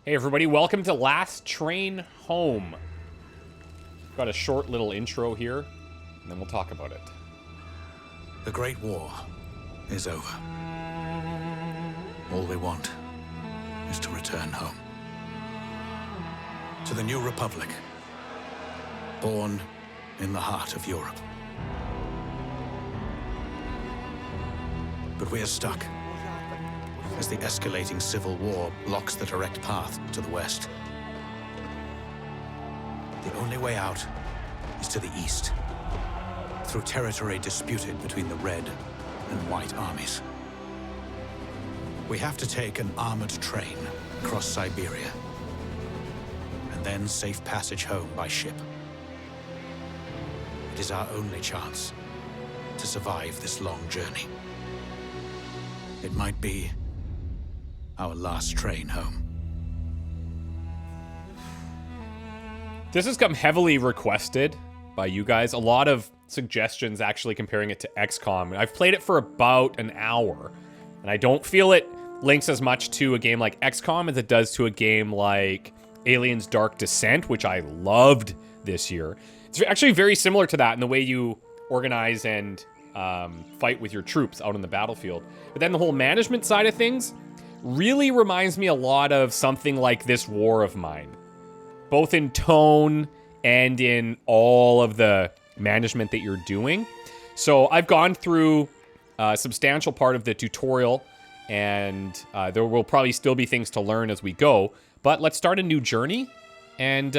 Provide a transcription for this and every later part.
Hey everybody, welcome to Last Train Home. Got a short little intro here, and then we'll talk about it. The Great War is over. All we want is to return home. To the new republic, born in the heart of Europe. But we are stuck as the escalating civil war blocks the direct path to the west. The only way out is to the east, through territory disputed between the Red and White armies. We have to take an armored train across Siberia, and then safe passage home by ship. It is our only chance to survive this long journey. It might be our last train home. This has come heavily requested by you guys. A lot of suggestions actually comparing it to XCOM. I've played it for about an hour, and I don't feel it links as much to a game like XCOM as it does to a game like Aliens Dark Descent, which I loved this year. It's actually very similar to that in the way you organize and fight with your troops out on the battlefield. But then the whole management side of things really reminds me a lot of something like This War of Mine, both in tone and in all of the management that you're doing. So I've gone through a substantial part of the tutorial, and there will probably still be things to learn as we go. But let's start a new journey, and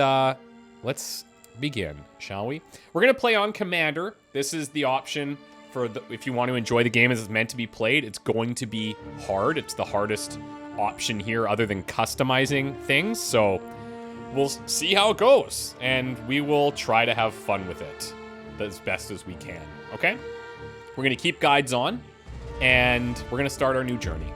let's begin, shall we? We're going to play on Commander. This is the option for if you want to enjoy the game as it's meant to be played. It's going to be hard. It's the hardest option here other than customizing things. So we'll see how it goes, and we will try to have fun with it as best as we can, okay? We're going to keep guides on, and we're going to start our new journey.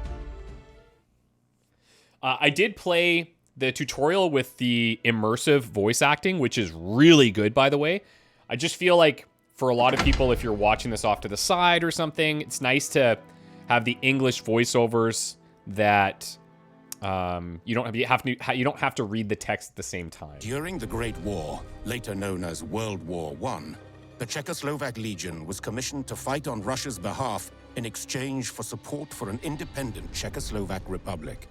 I did play the tutorial with the immersive voice acting, which is really good, by the way. I just feel like for a lot of people, if you're watching this off to the side or something, it's nice to have the English voiceovers that you don't have to read the text at the same time. During the Great War, later known as World War I, the Czechoslovak Legion was commissioned to fight on Russia's behalf in exchange for support for an independent Czechoslovak republic.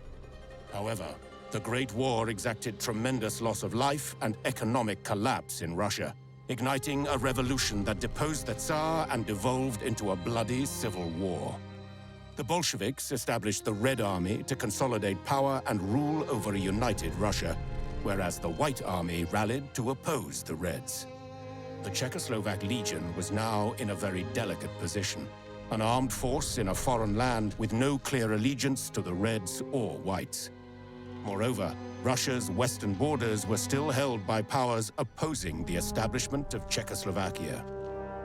However, the Great War exacted tremendous loss of life and economic collapse in Russia, igniting a revolution that deposed the Tsar and devolved into a bloody civil war. The Bolsheviks established the Red Army to consolidate power and rule over a united Russia, whereas the White Army rallied to oppose the Reds. The Czechoslovak Legion was now in a very delicate position, an armed force in a foreign land with no clear allegiance to the Reds or Whites. Moreover, Russia's western borders were still held by powers opposing the establishment of Czechoslovakia.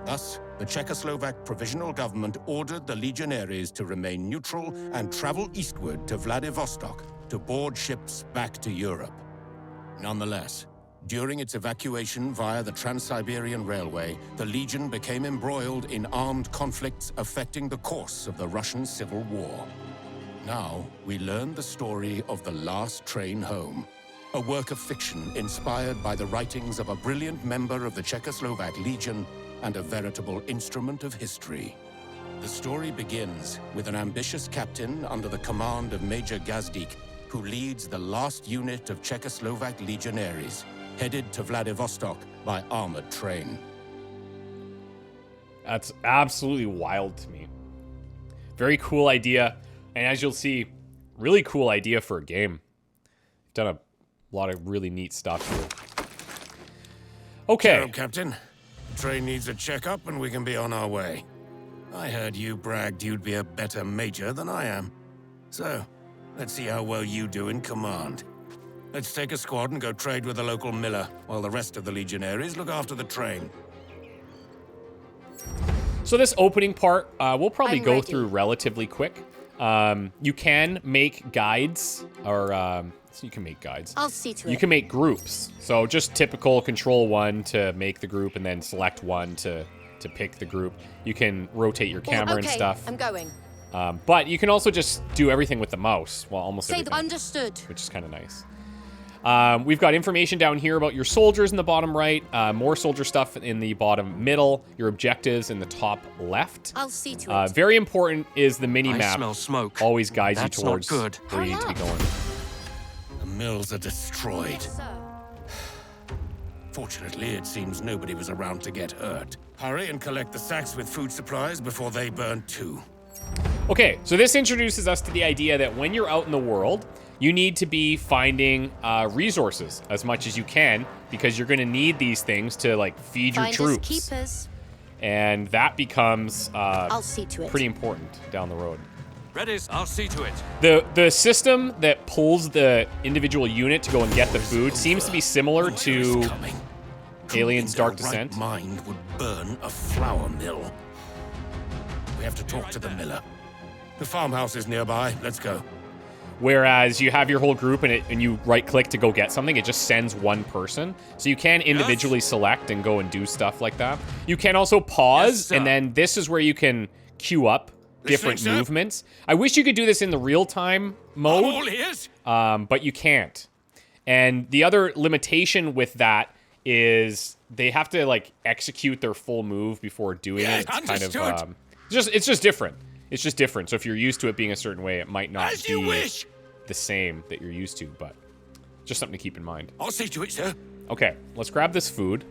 Thus, the Czechoslovak Provisional Government ordered the legionaries to remain neutral and travel eastward to Vladivostok to board ships back to Europe. Nonetheless, during its evacuation via the Trans-Siberian Railway, the Legion became embroiled in armed conflicts affecting the course of the Russian Civil War. Now, we learn the story of The Last Train Home, a work of fiction inspired by the writings of a brilliant member of the Czechoslovak Legion and a veritable instrument of history. The story begins with an ambitious captain under the command of Major Gazdik, who leads the last unit of Czechoslovak legionaries, headed to Vladivostok by armored train. That's absolutely wild to me. Very cool idea. And as you'll see, really cool idea for a game. Done a lot of really neat stuff here. Okay. Hello, Captain. The train needs a checkup and we can be on our way. I heard you bragged you'd be a better major than I am. So, let's see how well you do in command. Let's take a squad and go trade with the local miller, while the rest of the legionaries look after the train. So this opening part, we'll probably go through relatively quick. You can make guides, or so you can make guides. I'll see to it. You can make groups. So just typical control 1 to make the group, and then select 1 to pick the group. You can rotate your camera and stuff. I'm going. But you can also just do everything with the mouse. Well, almost everything. Understood. Which is kind of nice. We've got information down here about your soldiers in the bottom right, more soldier stuff in the bottom middle, your objectives in the top left. I'll see to it. Very important is the mini I map. smell smoke. Always guides That's you not towards good. where you need to be going. The mills are destroyed. Yes, sir. Fortunately, it seems nobody was around to get hurt. Hurry and collect the sacks with food supplies before they burn too. Okay, so this introduces us to the idea that when you're out in the world, you need to be finding resources as much as you can because you're going to need these things to like feed your Finders troops, keepers. and that becomes I'll see to it. pretty important down the road. Redis, I'll see to it. The system that pulls the individual unit to go and get the food seems to be similar to Alien's Dark Descent. Mind would burn a flour mill. We have to talk to the miller. The farmhouse is nearby. Let's go. Whereas you have your whole group and you right-click to go get something, it just sends one person. So you can individually select and go and do stuff like that. You can also pause, and then this is where you can queue up different movements. I wish you could do this in the real-time mode, All ears. but you can't. And the other limitation with that is they have to like execute their full move before doing it. It's kind of it's just different. It's just different. So if you're used to it being a certain way, it might not be the same that you're used to, but just something to keep in mind. I'll see to it, sir. Okay, let's grab this food.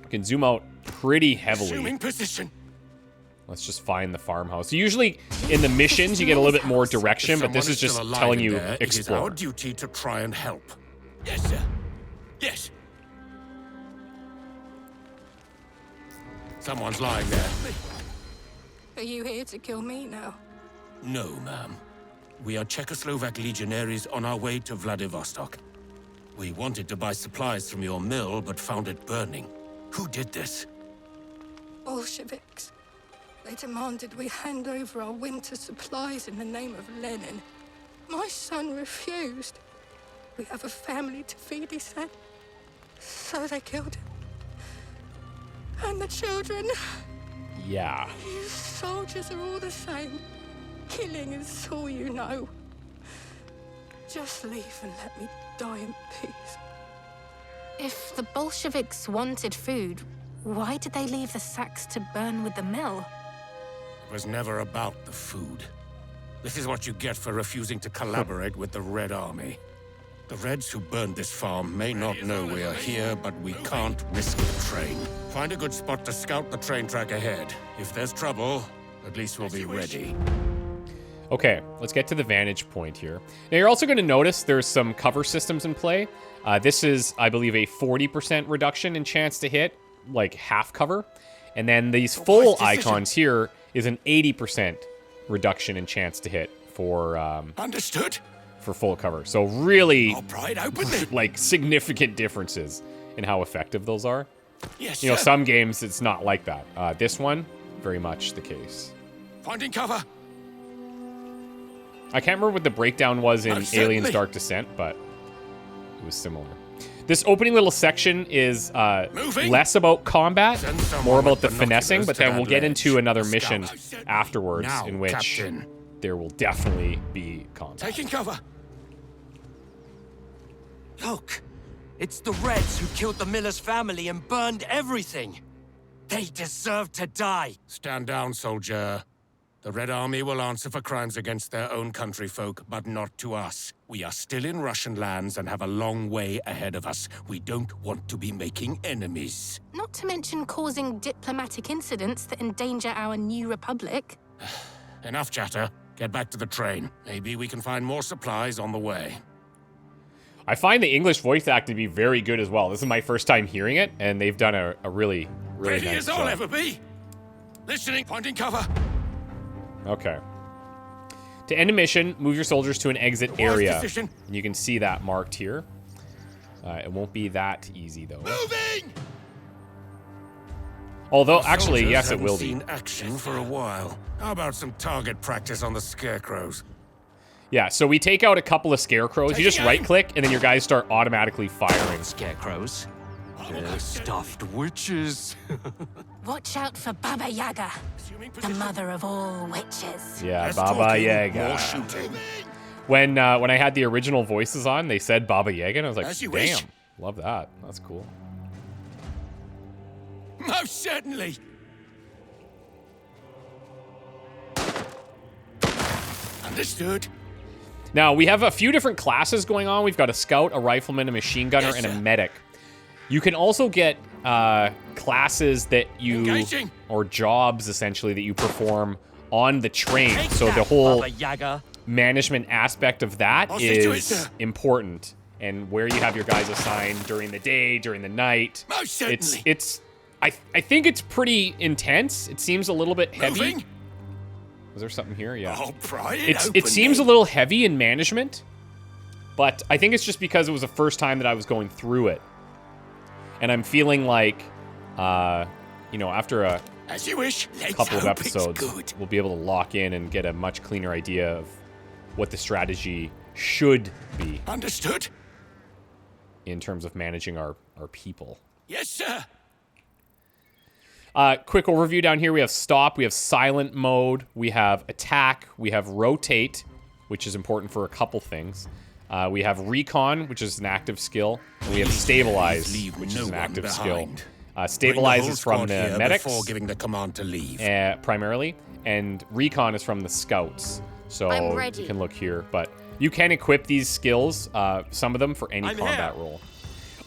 We can zoom out pretty heavily. Assuming position. Let's just find the farmhouse. Usually in the missions, you get a little bit more direction, but this is just telling you It is our explore. duty to try and help. Yes, sir. Yes. Someone's lying there. Are you here to kill me now? No, ma'am. We are Czechoslovak legionaries on our way to Vladivostok. We wanted to buy supplies from your mill, but found it burning. Who did this? Bolsheviks. They demanded we hand over our winter supplies in the name of Lenin. My son refused. We have a family to feed, he said. So they killed him. And the children. Yeah. You soldiers are all the same. Killing is all you know. Just leave and let me die in peace. If the Bolsheviks wanted food, why did they leave the sacks to burn with the mill? It was never about the food. This is what you get for refusing to collaborate with the Red Army. The Reds who burned this farm may not know we are here, but we can't risk the train. Find a good spot to scout the train track ahead. If there's trouble, at least we'll be ready. Okay, let's get to the vantage point here. Now you're also going to notice there's some cover systems in play. This is, I believe, a 40% reduction in chance to hit, like half cover. And then these full icons here is an 80% reduction in chance to hit for Understood. for full cover. So really, I'll pry it open then. like significant differences in how effective those are. Yes, You know, sir. some games it's not like that. This one, very much the case. Finding cover. I can't remember what the breakdown was in Most Alien's certainly. Dark Descent, but it was similar. This opening little section is Moving. less about combat, Send someone more about with the finessing, binoculars but to then that we'll get ledge. into another A scout. mission afterwards Now, in which Captain. there will definitely be combat. Taking cover. Look, it's the Reds who killed the Miller's family and burned everything. They deserve to die. Stand down, soldier. The Red Army will answer for crimes against their own countryfolk, but not to us. We are still in Russian lands and have a long way ahead of us. We don't want to be making enemies. Not to mention causing diplomatic incidents that endanger our new republic. Enough chatter. Get back to the train. Maybe we can find more supplies on the way. I find the English voice acting to be very good as well. This is my first time hearing it, and they've done a really, really Ready nice as I'll job. ever be. Listening, finding cover. Okay. To end a mission, move your soldiers to an exit area. decision. And you can see that marked here. It won't be that easy, though. Moving! Although, actually, Soldiers yes, it haven't will be. seen action for a while. How about some target practice on the scarecrows? Yeah, so we take out a couple of scarecrows. You just Taking aim. right-click, and then your guys start automatically firing. Scarecrows. They're stuffed witches. Watch out for Baba Yaga, Assuming the position. mother of all witches. Yeah, Less Baba talking, Yaga. More shooting. When I had the original voices on, they said Baba Yaga, and I was like, As you damn, wish. love that. That's cool. Most certainly. Understood. Now, we have a few different classes going on. We've got a scout, a rifleman, a machine gunner, Yes, and a sir. medic. You can also get classes that you, Engaging. or jobs, essentially, that you perform on the train. Take So the that, whole Baba Yaga. management aspect of that I'll see to it, is sir. important. And where you have your guys assigned during the day, during the night. Most certainly. I think it's pretty intense. It seems a little bit heavy. Moving. Was there something here? Yeah. I'll pry it It open, seems a then. little heavy in management, but I think it's just because it was the first time that I was going through it. And I'm feeling like, after a As you wish. Let's couple of hope it's episodes, good. we'll be able to lock in and get a much cleaner idea of what the strategy should be Understood. in terms of managing our people. Yes, sir. Quick overview down here. We have stop, we have silent mode, we have attack, we have rotate, which is important for a couple things. We have recon, which is an active skill, and we have stabilize, Leave which no is an one active behind. skill. Bring Stabilize the whole is from squad the here medics before giving the command to leave. primarily, and recon is from the scouts. So I'm ready. you can look here, but you can equip these skills, some of them, for any I'm combat here. role.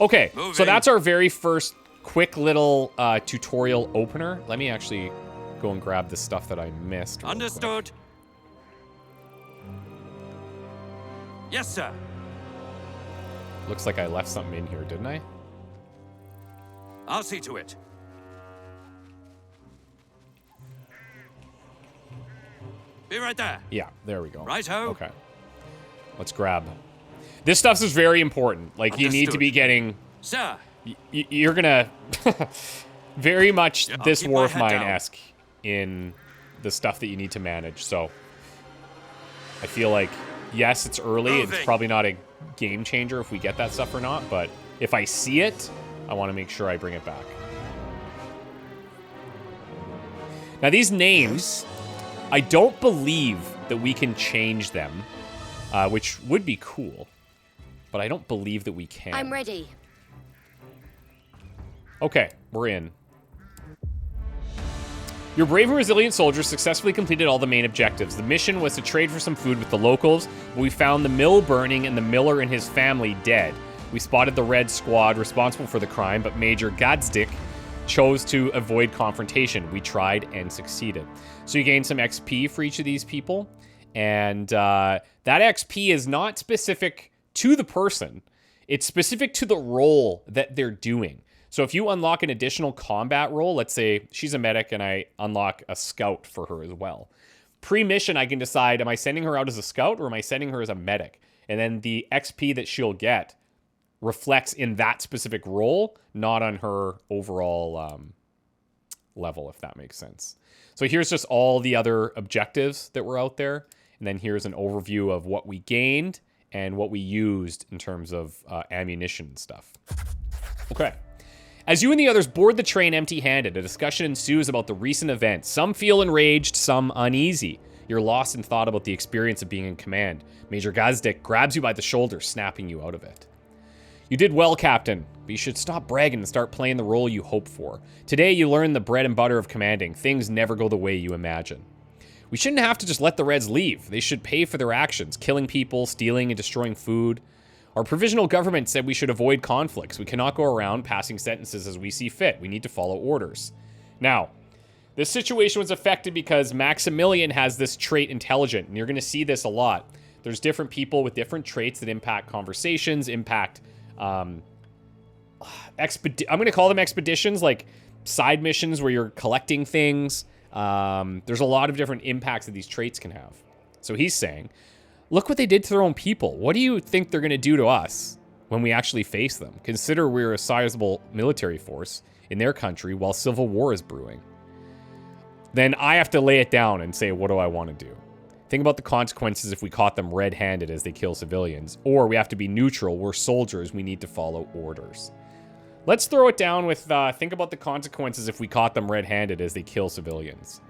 Okay, so Moving. that's our very first quick little tutorial opener. Let me actually go and grab the stuff that I missed. real quick. Understood. Yes, sir. Looks like I left something in here, didn't I? I'll see to it. Be right there. Yeah, there we go. Righto. Okay. Let's grab. This stuff is very important. Like, you need to Understood. be getting... Sir, You're gonna... very much Yeah, I'll this keep my head Wharfmine-esque in the stuff that you need to manage, so... I feel like, yes, it's early. It's Moving. probably not a game changer if we get that stuff or not, but if I see it, I want to make sure I bring it back. Now, these names, I don't believe that we can change them, which would be cool, but I don't believe that we can. I'm ready. Okay, we're in. Your brave and resilient soldiers successfully completed all the main objectives. The mission was to trade for some food with the locals, but we found the mill burning and the miller and his family dead. We spotted the Red Squad responsible for the crime, but Major Gadsdick chose to avoid confrontation. We tried and succeeded. So you gain some XP for each of these people, and that XP is not specific to the person. It's specific to the role that they're doing. So if you unlock an additional combat role, let's say she's a medic and I unlock a scout for her as well. Pre-mission, I can decide, am I sending her out as a scout or am I sending her as a medic? And then the XP that she'll get reflects in that specific role, not on her overall level, if that makes sense. So here's just all the other objectives that were out there. And then here's an overview of what we gained and what we used in terms of ammunition and stuff. Okay. As you and the others board the train empty-handed, a discussion ensues about the recent events. Some feel enraged, some uneasy. You're lost in thought about the experience of being in command. Major Gazdick grabs you by the shoulder, snapping you out of it. You did well, Captain, but you should stop bragging and start playing the role you hope for. Today, you learn the bread and butter of commanding. Things never go the way you imagine. We shouldn't have to just let the Reds leave. They should pay for their actions, killing people, stealing, and destroying food. Our provisional government said we should avoid conflicts. We cannot go around passing sentences as we see fit. We need to follow orders. Now, this situation was affected because Maximilian has this trait intelligent, and you're going to see this a lot. There's different people with different traits that impact conversations, impact I'm going to call them expeditions, like side missions where you're collecting things. There's a lot of different impacts that these traits can have. So he's saying, look what they did to their own people. What do you think they're going to do to us when we actually face them? Consider we're a sizable military force in their country while civil war is brewing. Then I have to lay it down and say, what do I want to do? Think about the consequences if we caught them red-handed as they kill civilians. Or we have to be neutral. We're soldiers. We need to follow orders. Let's throw it down with, think about the consequences if we caught them red-handed as they kill civilians.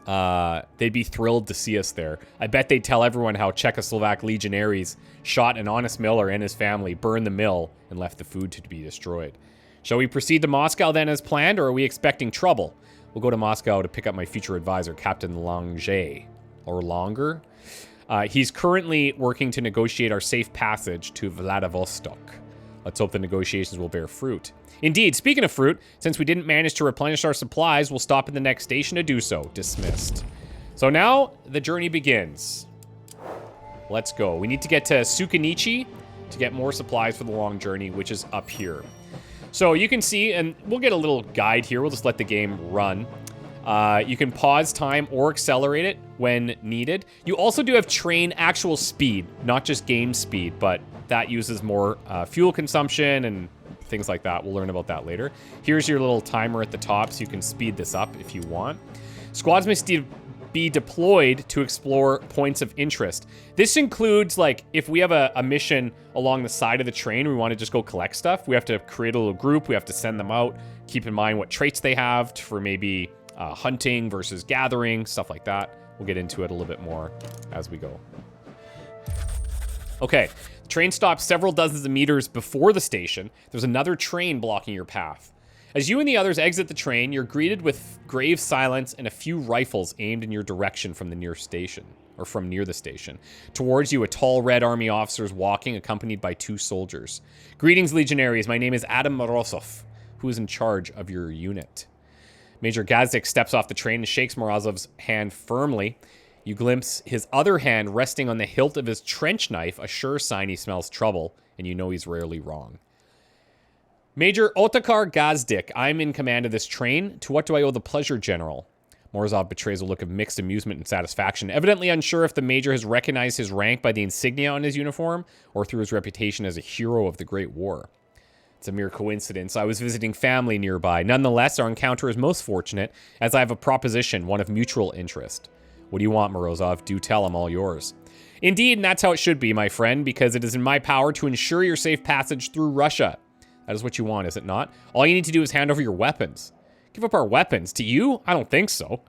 they'd be thrilled to see us there. I bet they'd tell everyone how Czechoslovak legionaries shot an honest miller and his family, burned the mill, and left the food to be destroyed. Shall we proceed to Moscow then as planned, or are we expecting trouble? We'll go to Moscow to pick up my future advisor, Captain Langer. Or Longer? He's currently working to negotiate our safe passage to Vladivostok. Let's hope the negotiations will bear fruit. Indeed, speaking of fruit, since we didn't manage to replenish our supplies, we'll stop at the next station to do so. Dismissed. So now, the journey begins. Let's go. We need to get to Sukanichi to get more supplies for the long journey, which is up here. So you can see, and we'll get a little guide here. We'll just let the game run. You can pause time or accelerate it when needed. You also do have train actual speed, not just game speed, but that uses more fuel consumption and things like that. We'll learn about that later. Here's your little timer at the top, so you can speed this up if you want. Squads must be deployed to explore points of interest. This includes, like, if we have a mission along the side of the train, we want to just go collect stuff, we have to create a little group, we have to send them out, keep in mind what traits they have for maybe hunting versus gathering, stuff like that. We'll get into it a little bit more as we go. Okay, the train stops several dozens of meters before the station. There's another train blocking your path. As you and the others exit the train, you're greeted with grave silence and a few rifles aimed in your direction from the near station, or from near the station. Towards you, a tall Red Army officer is walking, accompanied by 2 soldiers. Greetings, legionaries. My name is Adam Morozov, who is in charge of your unit. Major Gazdik steps off the train and shakes Morozov's hand firmly. You glimpse his other hand resting on the hilt of his trench knife, a sure sign he smells trouble, and you know he's rarely wrong. Major Otakar Gazdik, I'm in command of this train. To what do I owe the pleasure, General? Morozov betrays a look of mixed amusement and satisfaction, evidently unsure if the Major has recognized his rank by the insignia on his uniform or through his reputation as a hero of the Great War. It's a mere coincidence. I was visiting family nearby. Nonetheless, our encounter is most fortunate, as I have a proposition, one of mutual interest. What do you want, Morozov? Do tell, I'm all yours. Indeed, and that's how it should be, my friend, because it is in my power to ensure your safe passage through Russia. That is what you want, is it not? All you need to do is hand over your weapons. Give up our weapons? To you? I don't think so.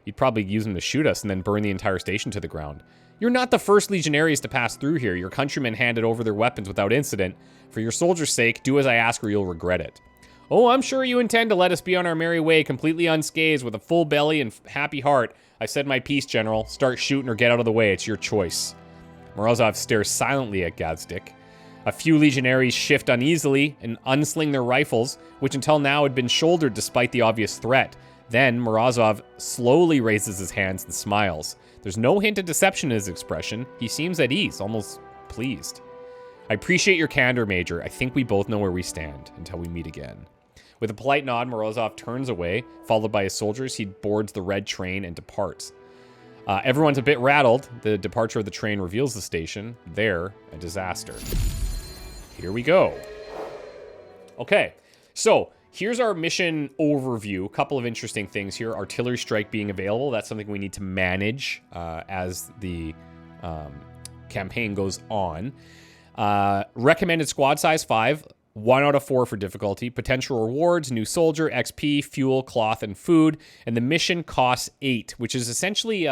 You'd probably use them to shoot us and then burn the entire station to the ground. You're not the first legionaries to pass through here. Your countrymen handed over their weapons without incident. For your soldiers' sake, do as I ask or you'll regret it. Oh, I'm sure you intend to let us be on our merry way, completely unscathed, with a full belly and happy heart. I said my piece, General. Start shooting or get out of the way. It's your choice. Morozov stares silently at Gazdik. A few legionaries shift uneasily and unsling their rifles, which until now had been shouldered despite the obvious threat. Then Morozov slowly raises his hands and smiles. There's no hint of deception in his expression. He seems at ease, almost pleased. I appreciate your candor, Major. I think we both know where we stand until we meet again. With a polite nod, Morozov turns away. Followed by his soldiers, he boards the red train and departs. Everyone's a bit rattled. The departure of the train reveals the station. There, a disaster. Here we go. Okay, so here's our mission overview. A couple of interesting things here. Artillery strike being available. That's something we need to manage as the campaign goes on. Recommended squad size 5. 1 out of 4 for difficulty. Potential rewards, new soldier, XP, fuel, cloth, and food. And the mission costs 8, which is essentially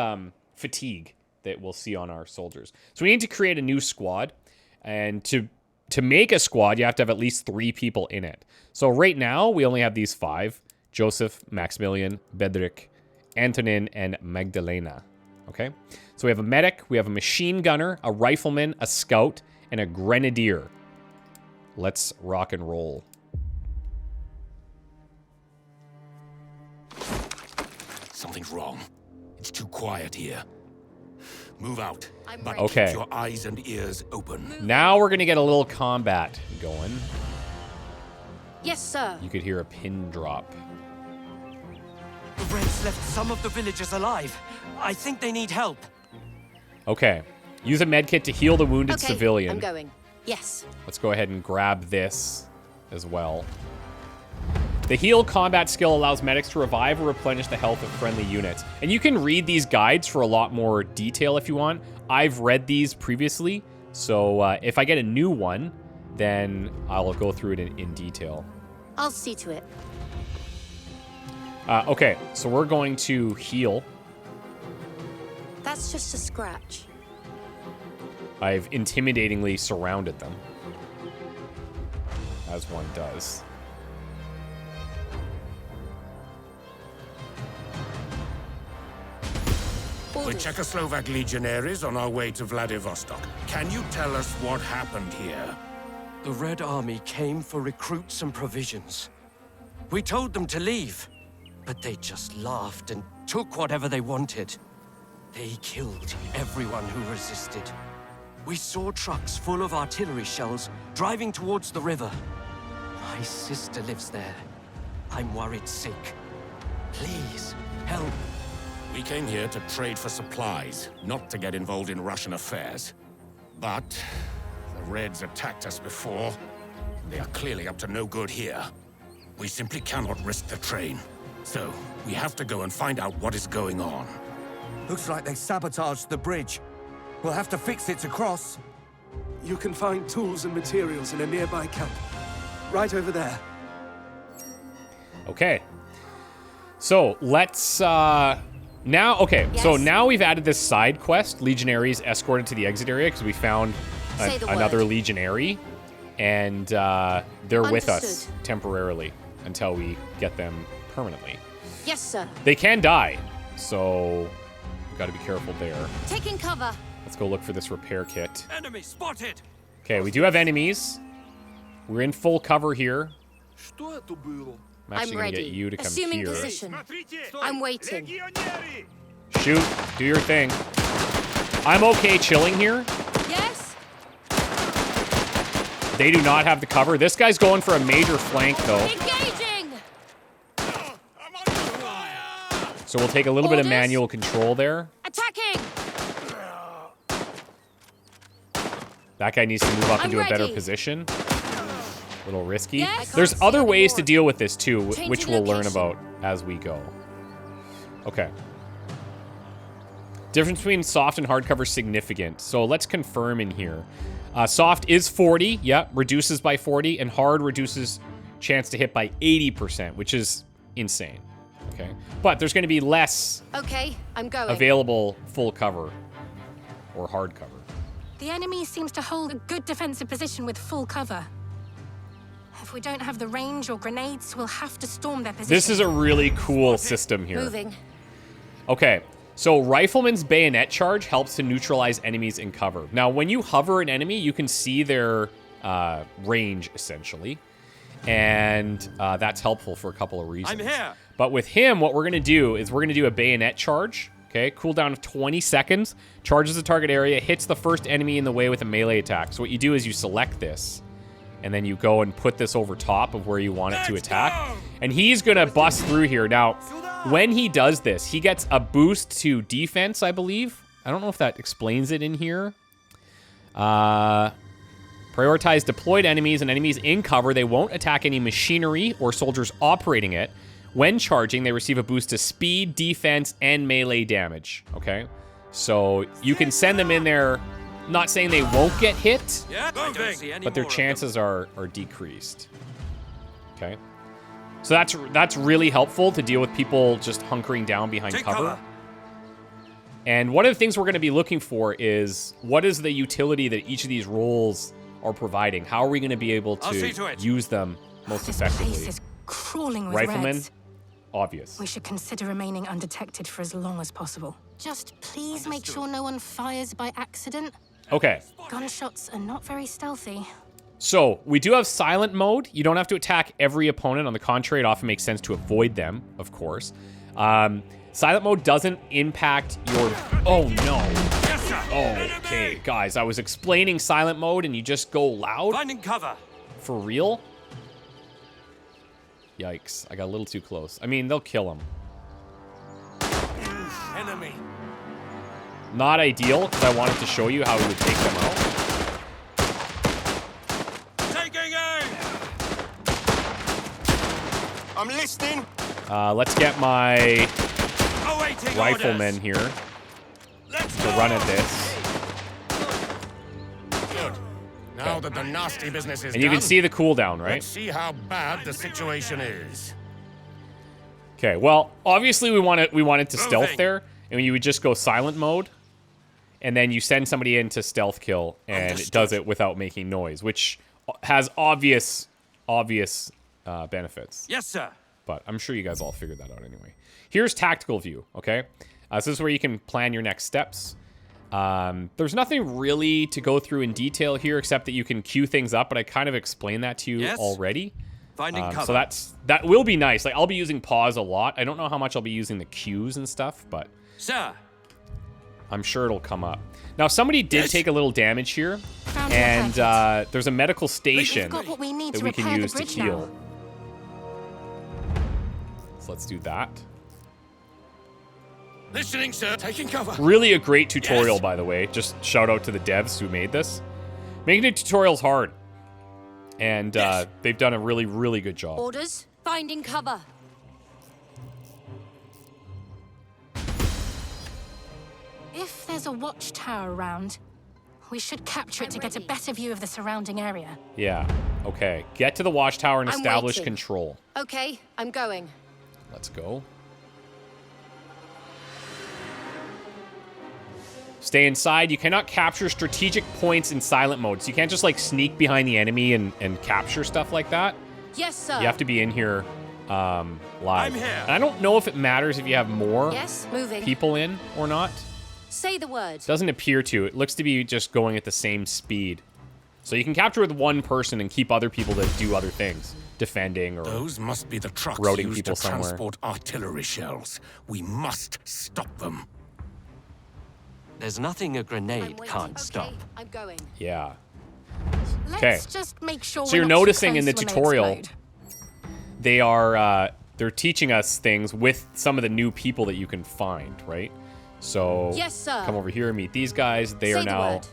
fatigue that we'll see on our soldiers. So we need to create a new squad. And to make a squad, you have to have at least 3 people in it. So right now, we only have these 5. Joseph, Maximilian, Bedrik, Antonin, and Magdalena. Okay? So we have a medic, we have a machine gunner, a rifleman, a scout, and a grenadier. Let's rock and roll. Something's wrong. It's too quiet here. Move out. But okay. Keep your eyes and ears open. Now we're gonna get a little combat going. Yes, sir. You could hear a pin drop. The Reds left some of the villagers alive. I think they need help. Okay. Use a medkit to heal the wounded civilian. I'm going. Yes. Let's go ahead and grab this as well. The heal combat skill allows medics to revive or replenish the health of friendly units. And you can read these guides for a lot more detail if you want. I've read these previously, so if I get a new one, then I'll go through it in detail. I'll see to it. Okay, so we're going to heal. That's just a scratch. I've intimidatingly surrounded them. As one does. We're Czechoslovak legionaries on our way to Vladivostok. Can you tell us what happened here? The Red Army came for recruits and provisions. We told them to leave, but they just laughed and took whatever they wanted. They killed everyone who resisted. We saw trucks full of artillery shells driving towards the river. My sister lives there. I'm worried sick. Please, help. We came here to trade for supplies, not to get involved in Russian affairs. But the Reds attacked us before. They are clearly up to no good here. We simply cannot risk the train. So, we have to go and find out what is going on. Looks like they sabotaged the bridge. We'll have to fix it to cross. You can find tools and materials in a nearby camp. Right over there. Okay. So, let's, now, okay, so Yes? now we've added this side quest, Legionaries escorted to the exit area, because we found Say the another word. Legionary, and they're with us Understood. temporarily until we get them permanently. Yes, sir. They can die, so we've got to be careful there. Taking cover. Let's go look for this repair kit. Enemy spotted! Okay, we do have enemies. We're in full cover here. Что это было? I'm actually I'm going to ready. get you to come Assuming here. position. I'm waiting. Shoot, do your thing. I'm okay chilling here. Yes? They do not have the cover. This guy's going for a major flank, though. Engaging! So we'll take a little bit of Orders. manual control there. Attacking! That guy needs to move up I'm into a better ready. position. A little risky. Yes? There's I can't other see ways to anymore. deal with this, too, Changing which we'll learn location. about as we go. Okay. Difference between soft and hard cover is significant. So let's confirm in here. Soft is 40, yeah, reduces by 40, and hard reduces chance to hit by 80%, which is insane. Okay. But there's going to be less Okay, I'm going. available full cover or hard cover. The enemy seems to hold a good defensive position with full cover. If we don't have the range or grenades, we'll have to storm their position. This is a really cool system here. Moving. Okay, so Rifleman's Bayonet Charge helps to neutralize enemies in cover. Now, when you hover an enemy, you can see their range, essentially. And that's helpful for a couple of reasons. I'm here! But with him, what we're going to do is we're going to do a Bayonet Charge. Okay, cooldown of 20 seconds. Charges the target area, hits the first enemy in the way with a melee attack. So what you do is you select this. And then you go and put this over top of where you want it to attack. And he's going to bust through here. Now, when he does this, he gets a boost to defense, I believe. I don't know if that explains it in here. Prioritize deployed enemies and enemies in cover. They won't attack any machinery or soldiers operating it. When charging, they receive a boost to speed, defense, and melee damage. Okay? So you can send them in there, not saying they won't get hit, Yeah, I don't see any but their more of chances are decreased. Okay? So that's really helpful to deal with people just hunkering down behind Take cover. cover. And one of the things we're going to be looking for is what is the utility that each of these roles are providing? How are we going to be able I'll see to to it. use them most This place effectively? is crawling with Rifleman, Reds. obvious. We should consider remaining undetected for as long as possible. Just please make sure no one fires by accident. Okay, Gunshots are not very stealthy. so we do have silent mode. You don't have to attack every opponent. On the contrary, it often makes sense to avoid them, of course. Silent mode doesn't impact your... Oh, no. Yes, sir! Okay, guys, I was explaining silent mode and you just go loud? Finding cover! For real? Yikes, I got a little too close. I mean, they'll kill him. Enemy! Not ideal, because I wanted to show you how we would take them out. Taking aim! I'm listening! Let's get my Awaiting riflemen orders. here Let's to go! run at this. Good. Now that the nasty business is And you done, can see the cooldown, right? let's see how bad the situation is. Okay, well, obviously we wanted to stealth Moving. there. and you would just go silent mode, and then you send somebody into stealth kill, and it does it without making noise, which has obvious benefits. Yes, sir. But I'm sure you guys all figured that out anyway. Here's tactical view, okay? So this is where you can plan your next steps. There's nothing really to go through in detail here except that you can queue things up, but I kind of explained that to you already. Finding cover. So that will be nice. Like, I'll be using pause a lot. I don't know how much I'll be using the queues and stuff, but Sir. I'm sure it'll come up. Now, somebody did take a little damage here, Found and your there's a medical station We've got what we need that to we can repair the use to bridge heal. now. So let's do that. Listening, sir. Taking cover. Really a great tutorial, by the way. Just shout out to the devs who made this. Making the tutorials hard. And they've done a really, really good job. Orders. Finding cover. If there's a watchtower around, we should capture it to get a better view of the surrounding area. Yeah. Okay. Get to the watchtower and I'm establish waiting. control. Okay, I'm going. Let's go. Stay inside. You cannot capture strategic points in silent mode. So you can't just like sneak behind the enemy and capture stuff like that. Yes, sir. You have to be in here live. I'm here. And I don't know if it matters if you have more Yes, moving. people in or not. Say the word. Doesn't appear to. It looks to be just going at the same speed. So you can capture with one person and keep other people to do other things. Defending or Those must be the trucks routing used people to somewhere. transport artillery shells. We must stop them. There's nothing a I'm grenade waiting. can't Okay, stop. I'm going. Yeah. Let's Okay. just make sure So you're we're not too noticing in the close when they tutorial, explode. they are they're teaching us things with some of the new people that you can find, right? So Yes, sir. come over here, meet these guys. They Say are the now word.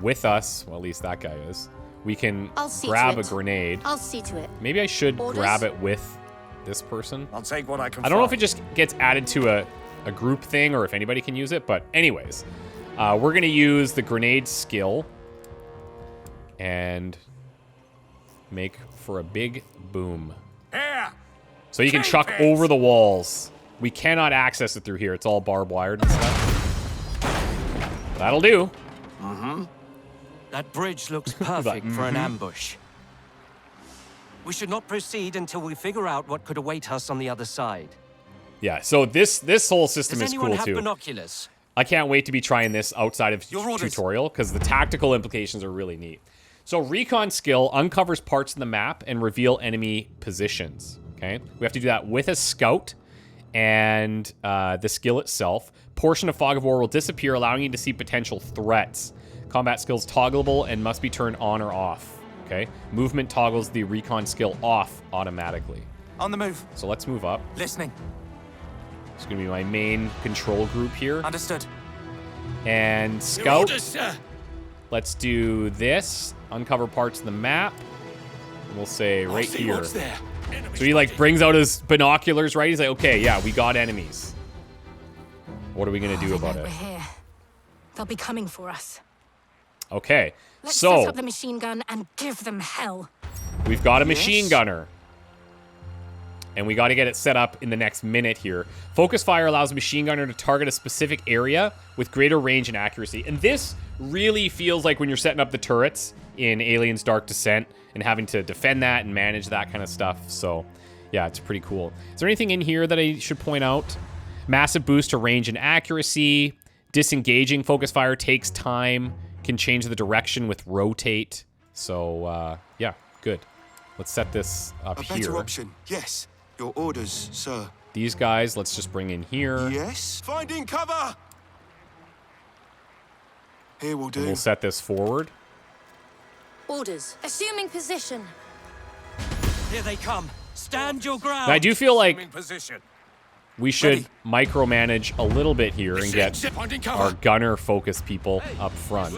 with us. Well, at least that guy is. We can I'll see to grab a it. grenade. I'll see to it. Maybe I should Orders? grab it with this person. I'll take what I can I don't know if find. it just gets added to a group thing or if anybody can use it, but anyways, we're gonna use the grenade skill and make for a big boom. Here! So you can chuck over the walls. We cannot access it through here. It's all barbed wired and stuff. That'll do. That bridge looks perfect for an ambush. We should not proceed until we figure out what could await us on the other side. Yeah, so this whole system Does is anyone cool have too. binoculars? I can't wait to be trying this outside of Your orders. tutorial because the tactical implications are really neat. So recon skill uncovers parts of the map and reveal enemy positions. Okay, we have to do that with a scout and the skill itself. Portion of Fog of War will disappear, allowing you to see potential threats. Combat skills toggleable and must be turned on or off. Okay, movement toggles the recon skill off automatically. On the move. So let's move up. Listening. It's gonna be my main control group here. Understood. And Your scout. orders, sir. Let's do this. Uncover parts of the map. And we'll say I'll right see here. what's there. Enemies So he like spotted. brings out his binoculars, right? He's like, okay, yeah, we got enemies. What are we gonna do They about know it? we're here. They'll be coming for us. Okay, Let's set so up the machine gun and give them hell. we've got a machine gunner. And we got to get it set up in the next minute here. Focus fire allows a machine gunner to target a specific area with greater range and accuracy. And this really feels like when you're setting up the turrets in Aliens Dark Descent and having to defend that and manage that kind of stuff. So, yeah, it's pretty cool. Is there anything in here that I should point out? Massive boost to range and accuracy. Disengaging focus fire takes time. Can change the direction with rotate. So, yeah, good. Let's set this up here. better option, yes. Your orders, sir. These guys, let's just bring in here. Yes? Finding cover! Here will do. And we'll set this forward. Orders. Assuming position. Here they come. Stand your ground. And I do feel like In position. we should micromanage a little bit here and get Finding our cover. gunner-focused people up front.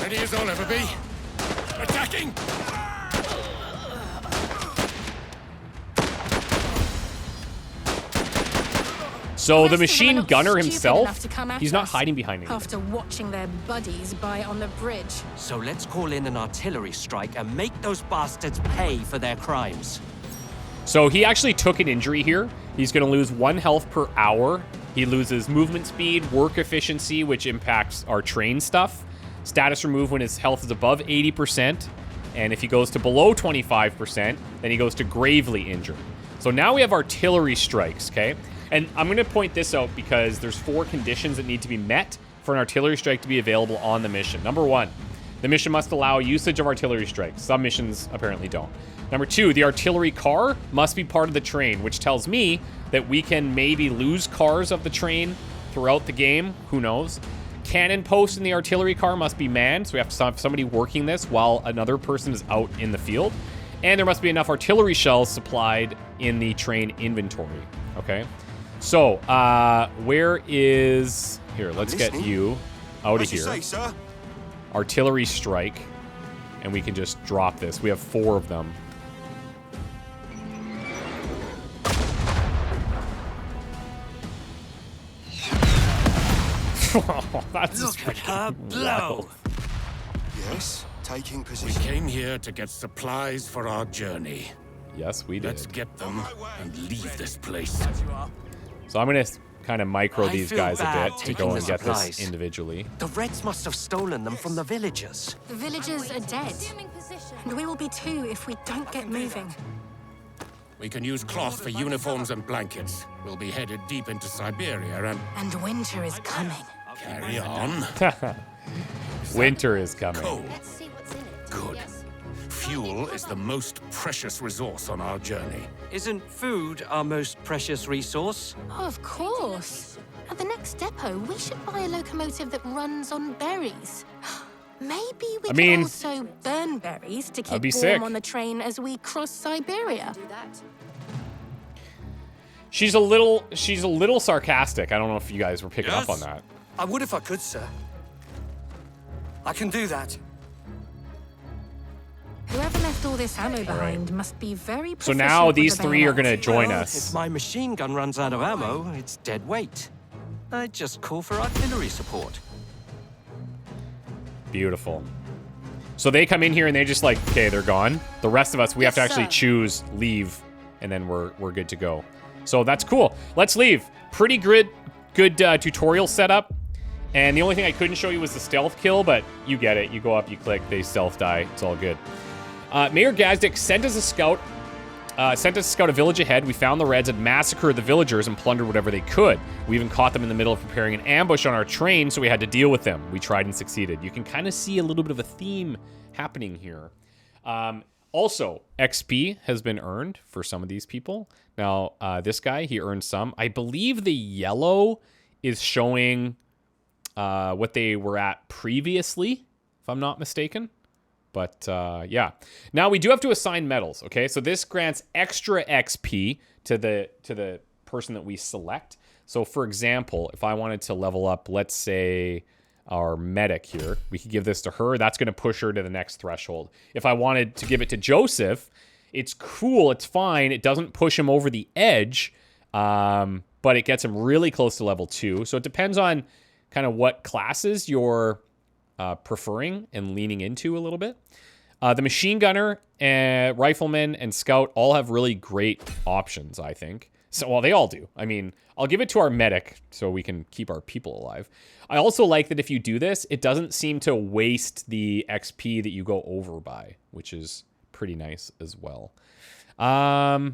Ready as I'll ever be. Attacking! So the rest of them are machine not gunner stupid himself, enough to come at he's not us hiding behind anything. After watching their buddies by on the bridge. So let's call in an artillery strike and make those bastards pay for their crimes. So he actually took an injury here. He's going to lose 1 health per hour. He loses movement speed, work efficiency, which impacts our train stuff. Status removed when his health is above 80%. And if he goes to below 25%, then he goes to gravely injured. So now we have artillery strikes, okay? And I'm going to point this out because there's 4 conditions that need to be met for an artillery strike to be available on the mission. Number 1, the mission must allow usage of artillery strikes. Some missions apparently don't. Number 2, the artillery car must be part of the train, which tells me that we can maybe lose cars of the train throughout the game. Who knows? Cannon posts in the artillery car must be manned, so we have to have somebody working this while another person is out in the field. And there must be enough artillery shells supplied in the train inventory, okay? So, where is... Here, let's get you out of here. Say, sir. Artillery strike. And we can just drop this. We have 4 of them. That's Look at her blow. Yes, taking We position. came here to get supplies for our journey. Yes, we did. Let's get them and leave this place. So I'm going to kind of micro I these feel guys a bad bit to taking go the and get this supplies. individually. The Reds must have stolen them from the villagers. The villagers are dead, Assuming position. and we will be too if we don't get moving. We can use cloth for uniforms and blankets. We'll be headed deep into Siberia and And winter is coming. carry on. Winter is coming. Coal. Let's see what's in it. Good. Yes. Fuel is the most precious resource on our journey. Isn't food our most precious resource? Oh, of course. At the next depot, we should buy a locomotive that runs on berries. Maybe we mean, can also burn berries to keep be warm sick. on the train as we cross Siberia. Do that. She's a little sarcastic. I don't know if you guys were picking up on that. I would if I could, sir. I can do that. Whoever left all this ammo behind must be very So proficient now with these the 3 are bayonet. going to join Well, us. If my machine gun runs out of ammo, it's dead weight. I'd just call for artillery support. Beautiful. So they come in here and they just like, okay, they're gone. The rest of us, we have to Yes, actually sir. choose leave, and then we're good to go. So that's cool. Let's leave. Pretty good tutorial setup. And the only thing I couldn't show you was the stealth kill, but you get it. You go up, you click, they stealth die. It's all good. Mayor Gazdik sent us a scout a village ahead. We found the Reds and massacred the villagers and plundered whatever they could. We even caught them in the middle of preparing an ambush on our train, so we had to deal with them. We tried and succeeded. You can kind of see a little bit of a theme happening here. Also, XP has been earned for some of these people. Now, this guy, he earned some. I believe the yellow is showing what they were at previously, if I'm not mistaken. But yeah, now we do have to assign medals. Okay, so this grants extra XP to the person that we select. So for example, if I wanted to level up, let's say our medic here, we could give this to her. That's going to push her to the next threshold. If I wanted to give it to Joseph, it's cool, it's fine. It doesn't push him over the edge, but it gets him really close to level 2. So it depends on kind of what classes you're preferring and leaning into a little bit. The machine gunner, rifleman, and scout all have really great options, I think. So, well, they all do. I mean, I'll give it to our medic so we can keep our people alive. I also like that if you do this, it doesn't seem to waste the XP that you go over by, which is pretty nice as well. I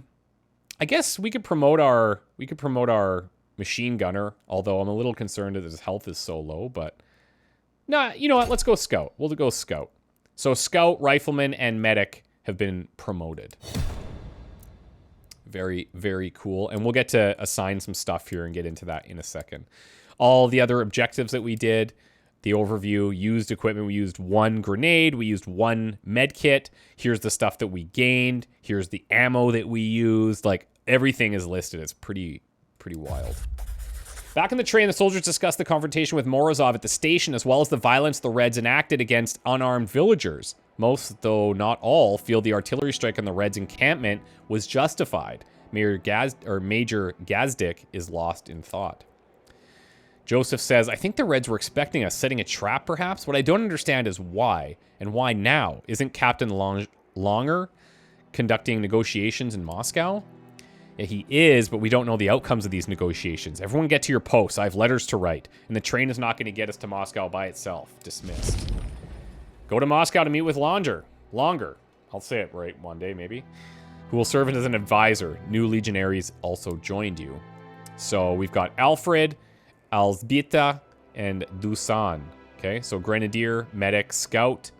guess we could promote our machine gunner, although I'm a little concerned that his health is so low, but nah, you know what? Let's go scout. We'll go scout. So scout, rifleman, and medic have been promoted. Very, very cool. And we'll get to assign some stuff here and get into that in a second. All the other objectives that we did, the overview, used equipment. We used 1 grenade. We used 1 med kit. Here's the stuff that we gained. Here's the ammo that we used. Like, everything is listed. It's pretty wild. Back in the train, the soldiers discussed the confrontation with Morozov at the station, as well as the violence the Reds enacted against unarmed villagers. Most, though not all, feel the artillery strike on the Reds' encampment was justified. Major Gazdik is lost in thought. Joseph says, I think the Reds were expecting us, setting a trap perhaps. What I don't understand is why, and why now? Isn't Captain Longer conducting negotiations in Moscow? Yeah, he is, but we don't know the outcomes of these negotiations. Everyone get to your posts. I have letters to write, and the train is not going to get us to Moscow by itself. Dismissed. Go to Moscow to meet with Longer. I'll say it right one day, maybe. Who will serve as an advisor. New legionaries also joined you. So we've got Alfred, Alzbita, and Dusan. Okay, so Grenadier, Medic, Scout.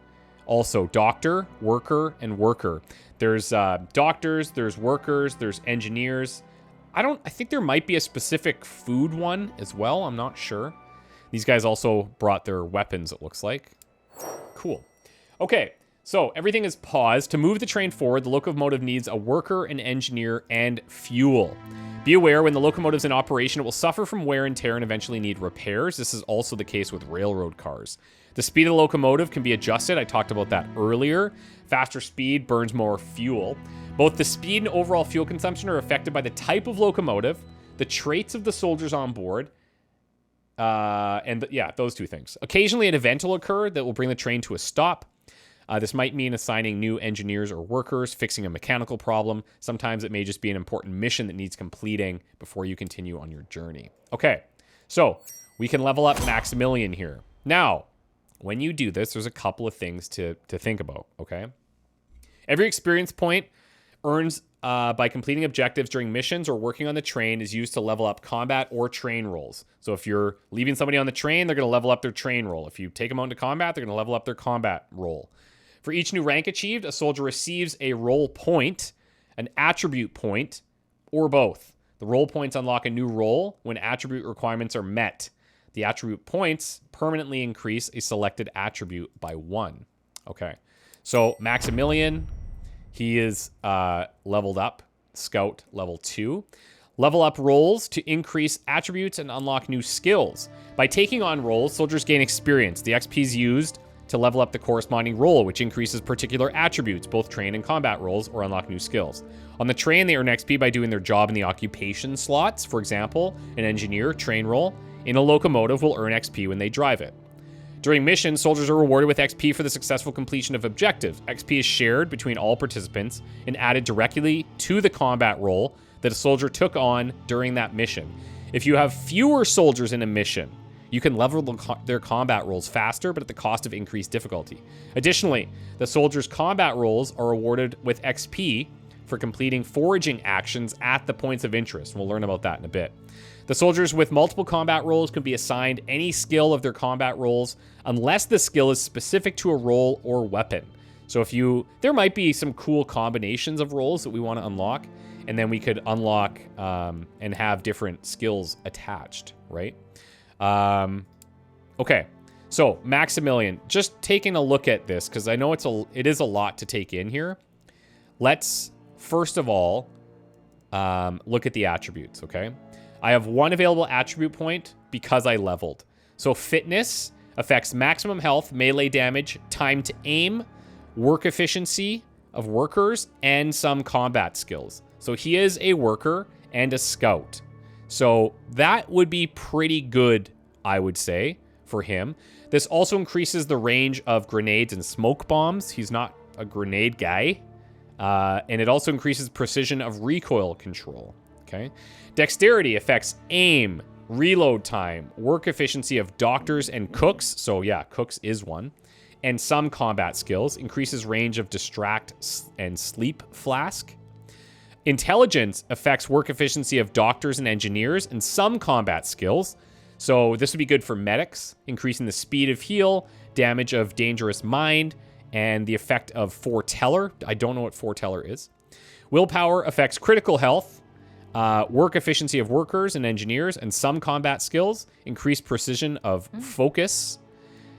Also Doctor, Worker, and Worker. There's doctors, there's workers, there's engineers. I think there might be a specific food one as well. I'm not sure. These guys also brought their weapons, it looks like. Cool. Okay, so everything is paused. To move the train forward, the locomotive needs a worker, an engineer, and fuel. Be aware, when the locomotive's in operation, it will suffer from wear and tear and eventually need repairs. This is also the case with railroad cars. The speed of the locomotive can be adjusted. I talked about that earlier. Faster speed burns more fuel. Both the speed and overall fuel consumption are affected by the type of locomotive, the traits of the soldiers on board, those two things. Occasionally, an event will occur that will bring the train to a stop. This might mean assigning new engineers or workers, fixing a mechanical problem. Sometimes it may just be an important mission that needs completing before you continue on your journey. Okay, so we can level up Maximilian here. Now, when you do this, there's a couple of things to think about, okay? Every experience point earned by completing objectives during missions or working on the train is used to level up combat or train rolls. So if you're leaving somebody on the train, they're going to level up their train roll. If you take them out into combat, they're going to level up their combat roll. For each new rank achieved, a soldier receives a roll point, an attribute point, or both. The roll points unlock a new role when attribute requirements are met. The attribute points permanently increase a selected attribute by 1. Okay, so Maximilian, he is leveled up, Scout level 2. Level up roles to increase attributes and unlock new skills. By taking on roles, soldiers gain experience. The XP is used to level up the corresponding role, which increases particular attributes, both train and combat roles, or unlock new skills. On the train, they earn XP by doing their job in the occupation slots. For example, an engineer, train role, in a locomotive will earn XP when they drive it. During missions, soldiers are rewarded with XP for the successful completion of objectives. XP is shared between all participants and added directly to the combat role that a soldier took on during that mission. If you have fewer soldiers in a mission, you can level their combat rolls faster, but at the cost of increased difficulty. Additionally, the soldiers' combat rolls are awarded with XP for completing foraging actions at the points of interest. We'll learn about that in a bit. The soldiers with multiple combat roles can be assigned any skill of their combat roles unless the skill is specific to a role or weapon. So there might be some cool combinations of roles that we want to unlock, and then we could unlock and have different skills attached, right? Okay, so Maximilian, just taking a look at this, because I know it is a lot to take in here. Let's, first of all, look at the attributes, okay? I have 1 available attribute point because I leveled. So fitness affects maximum health, melee damage, time to aim, work efficiency of workers, and some combat skills. So he is a worker and a scout. So that would be pretty good, I would say, for him. This also increases the range of grenades and smoke bombs. He's not a grenade guy. And it also increases precision of recoil control. Okay. Dexterity affects aim, reload time, work efficiency of doctors and cooks. So yeah, cooks is one. And some combat skills. Increases range of distract and sleep flask. Intelligence affects work efficiency of doctors and engineers and some combat skills. So this would be good for medics, increasing the speed of heal, damage of dangerous mind, and the effect of foreteller. I don't know what foreteller is. Willpower affects critical health, work efficiency of workers and engineers, and some combat skills, increased precision of focus.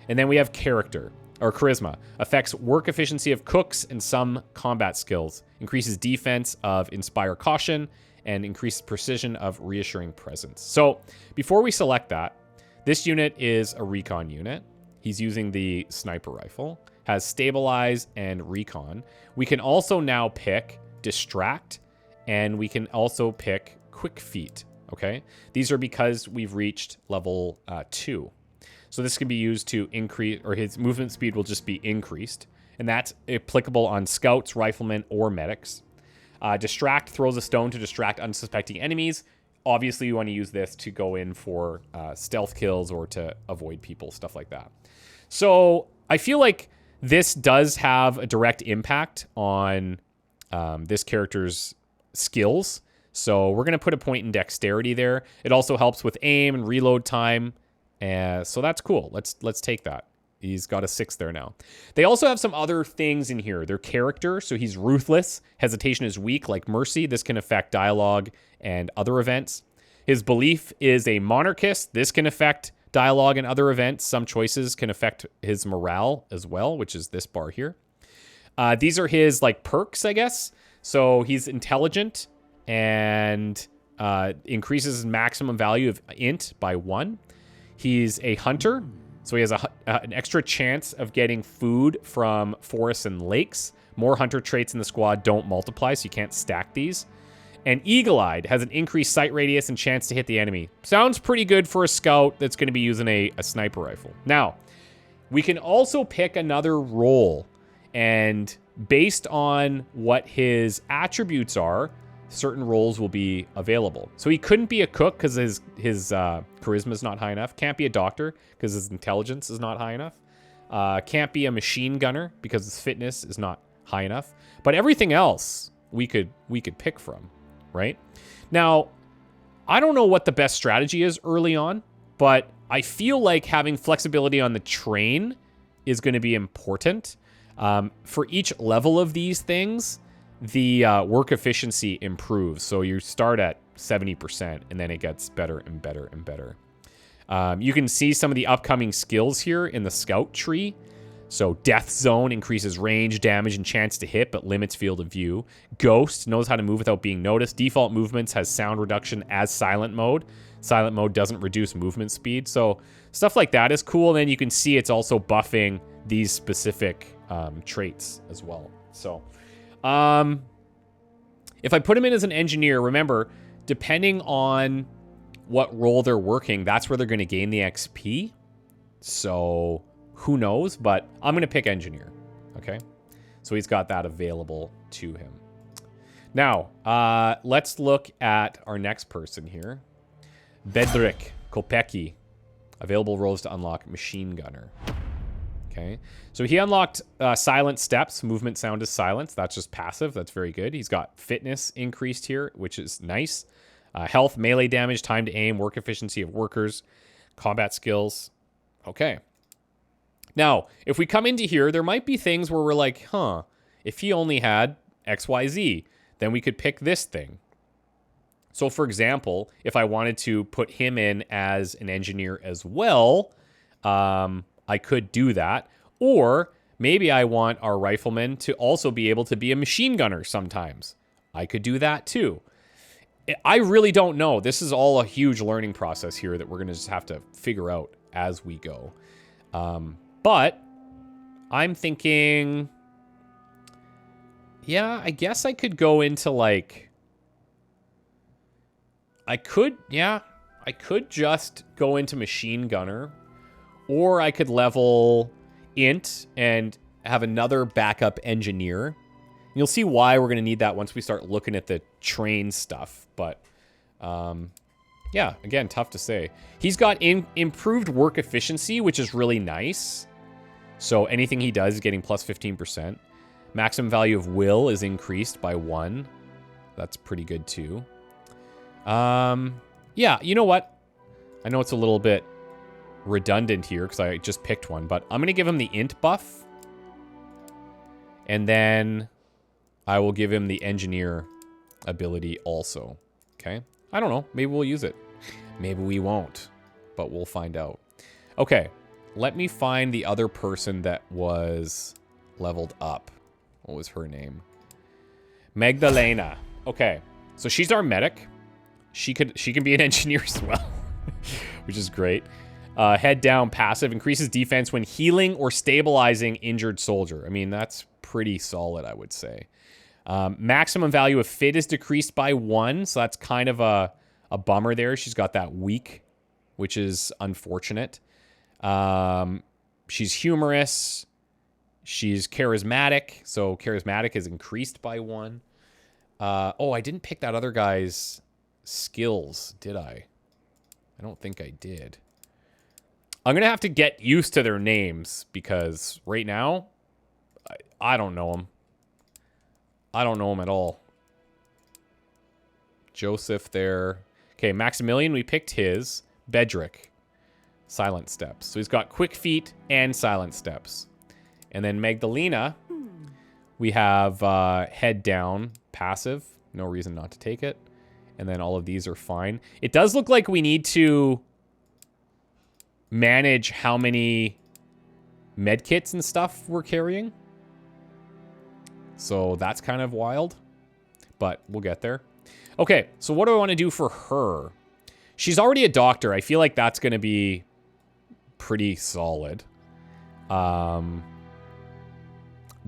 And then we have character, or charisma, affects work efficiency of cooks and some combat skills, increases defense of inspire caution, and increases precision of reassuring presence. So before we select that, this unit is a recon unit. He's using the sniper rifle, has stabilize and recon. We can also now pick distract, and we can also pick quick feet, okay? These are because we've reached level 2. So this can be used to increase, or his movement speed will just be increased. And that's applicable on scouts, riflemen, or medics. Distract throws a stone to distract unsuspecting enemies. Obviously, you want to use this to go in for stealth kills or to avoid people, stuff like that. So I feel like this does have a direct impact on this character's skills. So we're going to put a point in dexterity there. It also helps with aim and reload time. So that's cool. Let's take that. He's got a 6 there now. They also have some other things in here. Their character, so he's ruthless. Hesitation is weak, like mercy. This can affect dialogue and other events. His belief is a monarchist. This can affect dialogue and other events. Some choices can affect his morale as well, which is this bar here. These are his like perks, I guess. So he's intelligent and increases his maximum value of int by 1. He's a hunter. So he has an extra chance of getting food from forests and lakes. More hunter traits in the squad don't multiply, so you can't stack these. And eagle-eyed has an increased sight radius and chance to hit the enemy. Sounds pretty good for a scout that's going to be using a sniper rifle. Now, we can also pick another role. And based on what his attributes are, certain roles will be available. So he couldn't be a cook because his charisma is not high enough. Can't be a doctor because his intelligence is not high enough. Can't be a machine gunner because his fitness is not high enough. But everything else we could pick from, right? Now, I don't know what the best strategy is early on, but I feel like having flexibility on the train is going to be important. For each level of these things, the work efficiency improves. So you start at 70% and then it gets better and better and better. You can see some of the upcoming skills here in the scout tree. So Death Zone increases range, damage, and chance to hit, but limits field of view. Ghost knows how to move without being noticed. Default movements has sound reduction as silent mode. Silent mode doesn't reduce movement speed. So stuff like that is cool. And then you can see it's also buffing these specific traits as well. So if I put him in as an engineer, remember, depending on what role they're working, that's where they're going to gain the XP. So who knows, but I'm going to pick engineer. Okay. So he's got that available to him. Now, let's look at our next person here. Bedrick Kopecki. Available roles to unlock machine gunner. Okay, so he unlocked silent steps. Movement sound is silence. That's just passive. That's very good. He's got fitness increased here, which is nice. Health, melee damage, time to aim, work efficiency of workers, combat skills. Okay. Now, if we come into here, there might be things where we're like, huh, if he only had XYZ, then we could pick this thing. So, for example, if I wanted to put him in as an engineer as well, I could do that. Or maybe I want our rifleman to also be able to be a machine gunner sometimes. I could do that too. I really don't know. This is all a huge learning process here that we're going to just have to figure out as we go. But I'm thinking, yeah, I guess I could go into like, I could just go into machine gunner. Or I could level int and have another backup engineer. You'll see why we're going to need that once we start looking at the train stuff. But, yeah, again, tough to say. He's got improved work efficiency, which is really nice. So anything he does is getting plus 15%. Maximum value of will is increased by 1. That's pretty good, too. Yeah, you know what? I know it's a little bit redundant here because I just picked one, but I'm going to give him the int buff. And then I will give him the engineer ability also. Okay? I don't know. Maybe we'll use it. Maybe we won't, but we'll find out. Okay. Let me find the other person that was leveled up. What was her name? Magdalena. Okay. So she's our medic. She can be an engineer as well, which is great. Head down passive increases defense when healing or stabilizing injured soldier. I mean, that's pretty solid, I would say. Maximum value of fit is decreased by 1, so that's kind of a bummer there. She's got that weak, which is unfortunate. She's humorous. She's charismatic, so charismatic is increased by 1. Oh, I didn't pick that other guy's skills, did I? I don't think I did. I'm going to have to get used to their names because right now, I don't know them. I don't know them at all. Joseph there. Okay, Maximilian, we picked his. Bedrick, silent steps. So he's got quick feet and silent steps. And then Magdalena, we have head down, passive. No reason not to take it. And then all of these are fine. It does look like we need to manage how many medkits and stuff we're carrying. So that's kind of wild. But we'll get there. Okay, so what do I want to do for her? She's already a doctor. I feel like that's going to be pretty solid.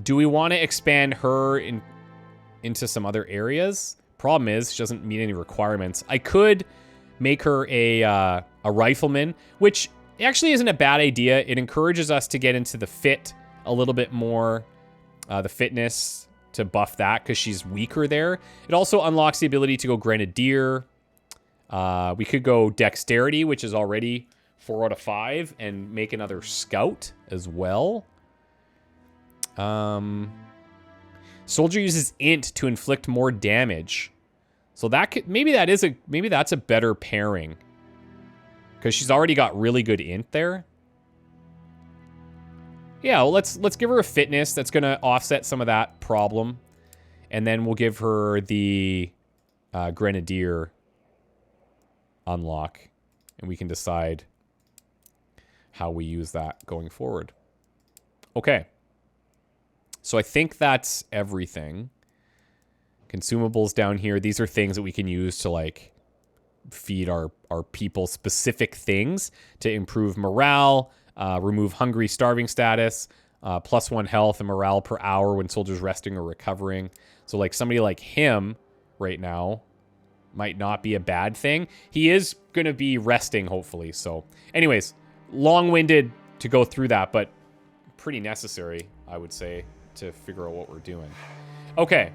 Do we want to expand her into some other areas? Problem is, she doesn't meet any requirements. I could make her a rifleman, which actually isn't a bad idea. It encourages us to get into the fit a little bit more, the fitness to buff that because she's weaker there. It also unlocks the ability to go grenadier. We could go dexterity, which is already 4 out of 5, and make another scout as well. Soldier uses int to inflict more damage. So that could, maybe that's a better pairing. Because she's already got really good int there. Yeah, well, let's give her a fitness that's gonna offset some of that problem. And then we'll give her the grenadier unlock. And we can decide how we use that going forward. Okay. So I think that's everything. Consumables down here. These are things that we can use to, like, feed our people specific things to improve morale, remove hungry, starving status, +1 health and morale per hour when soldiers resting or recovering. So, like, somebody like him right now might not be a bad thing. He is going to be resting, hopefully. So, anyways, long-winded to go through that, but pretty necessary, I would say, to figure out what we're doing. Okay,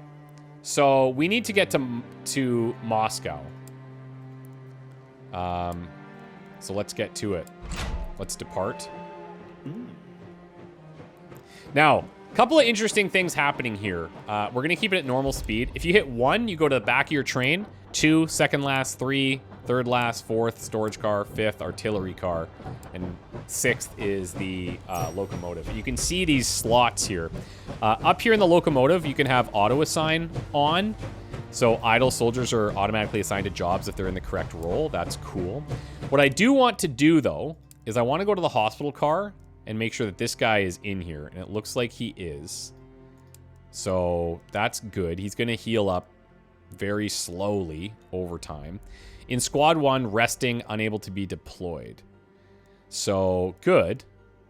so we need to get to Moscow. So let's get to it. Let's depart. Now, a couple of interesting things happening here. We're going to keep it at normal speed. If you hit 1, you go to the back of your train. 2, second last. 3, third last. 4th, storage car. 5th, artillery car. And 6th is the locomotive. You can see these slots here. Up here in the locomotive, you can have auto assign on. So idle soldiers are automatically assigned to jobs if they're in the correct role. That's cool. What I do want to do, though, is I want to go to the hospital car and make sure that this guy is in here. And it looks like he is. So that's good. He's going to heal up very slowly over time. In Squad 1, resting, unable to be deployed. So good.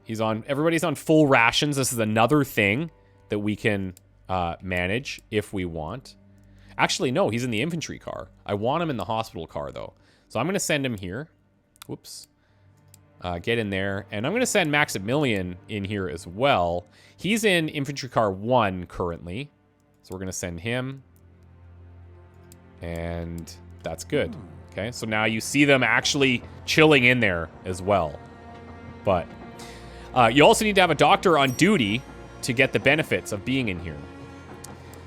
Everybody's on full rations. This is another thing that we can manage if we want. Actually, no, he's in the infantry car. I want him in the hospital car, though. So I'm going to send him here. Whoops. Get in there. And I'm going to send Maximilian in here as well. He's in infantry car 1 currently. So we're going to send him. And that's good. Okay, so now you see them actually chilling in there as well. But you also need to have a doctor on duty to get the benefits of being in here.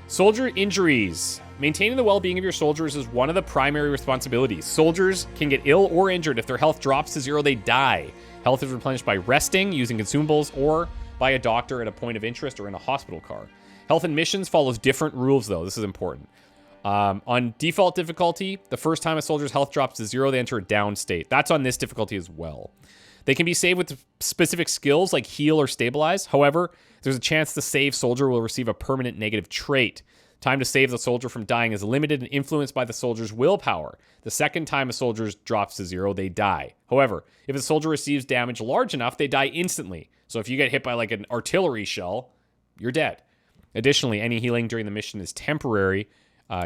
Soldier injuries. Maintaining the well-being of your soldiers is one of the primary responsibilities. Soldiers can get ill or injured. If their health drops to 0, they die. Health is replenished by resting, using consumables, or by a doctor at a point of interest or in a hospital car. Health and missions follows different rules, though. This is important. On default difficulty, the first time a soldier's health drops to 0, they enter a down state. That's on this difficulty as well. They can be saved with specific skills like heal or stabilize. However, there's a chance the saved soldier will receive a permanent negative trait. Time to save the soldier from dying is limited and influenced by the soldier's willpower. The second time a soldier drops to 0, they die. However, if a soldier receives damage large enough, they die instantly. So if you get hit by like an artillery shell, you're dead. Additionally, any healing during the mission is temporary.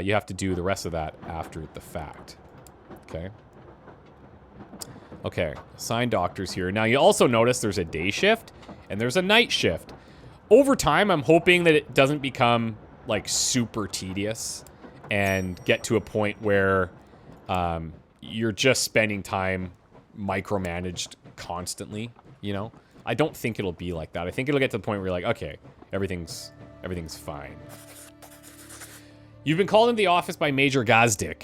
You have to do the rest of that after the fact. Okay. Okay, assign doctors here. Now, you also notice there's a day shift and there's a night shift. Over time, I'm hoping that it doesn't become, like, super tedious and get to a point where you're just spending time micromanaged constantly, you know? I don't think it'll be like that. I think it'll get to the point where you're like, okay, everything's fine. You've been called into the office by Major Gazdik.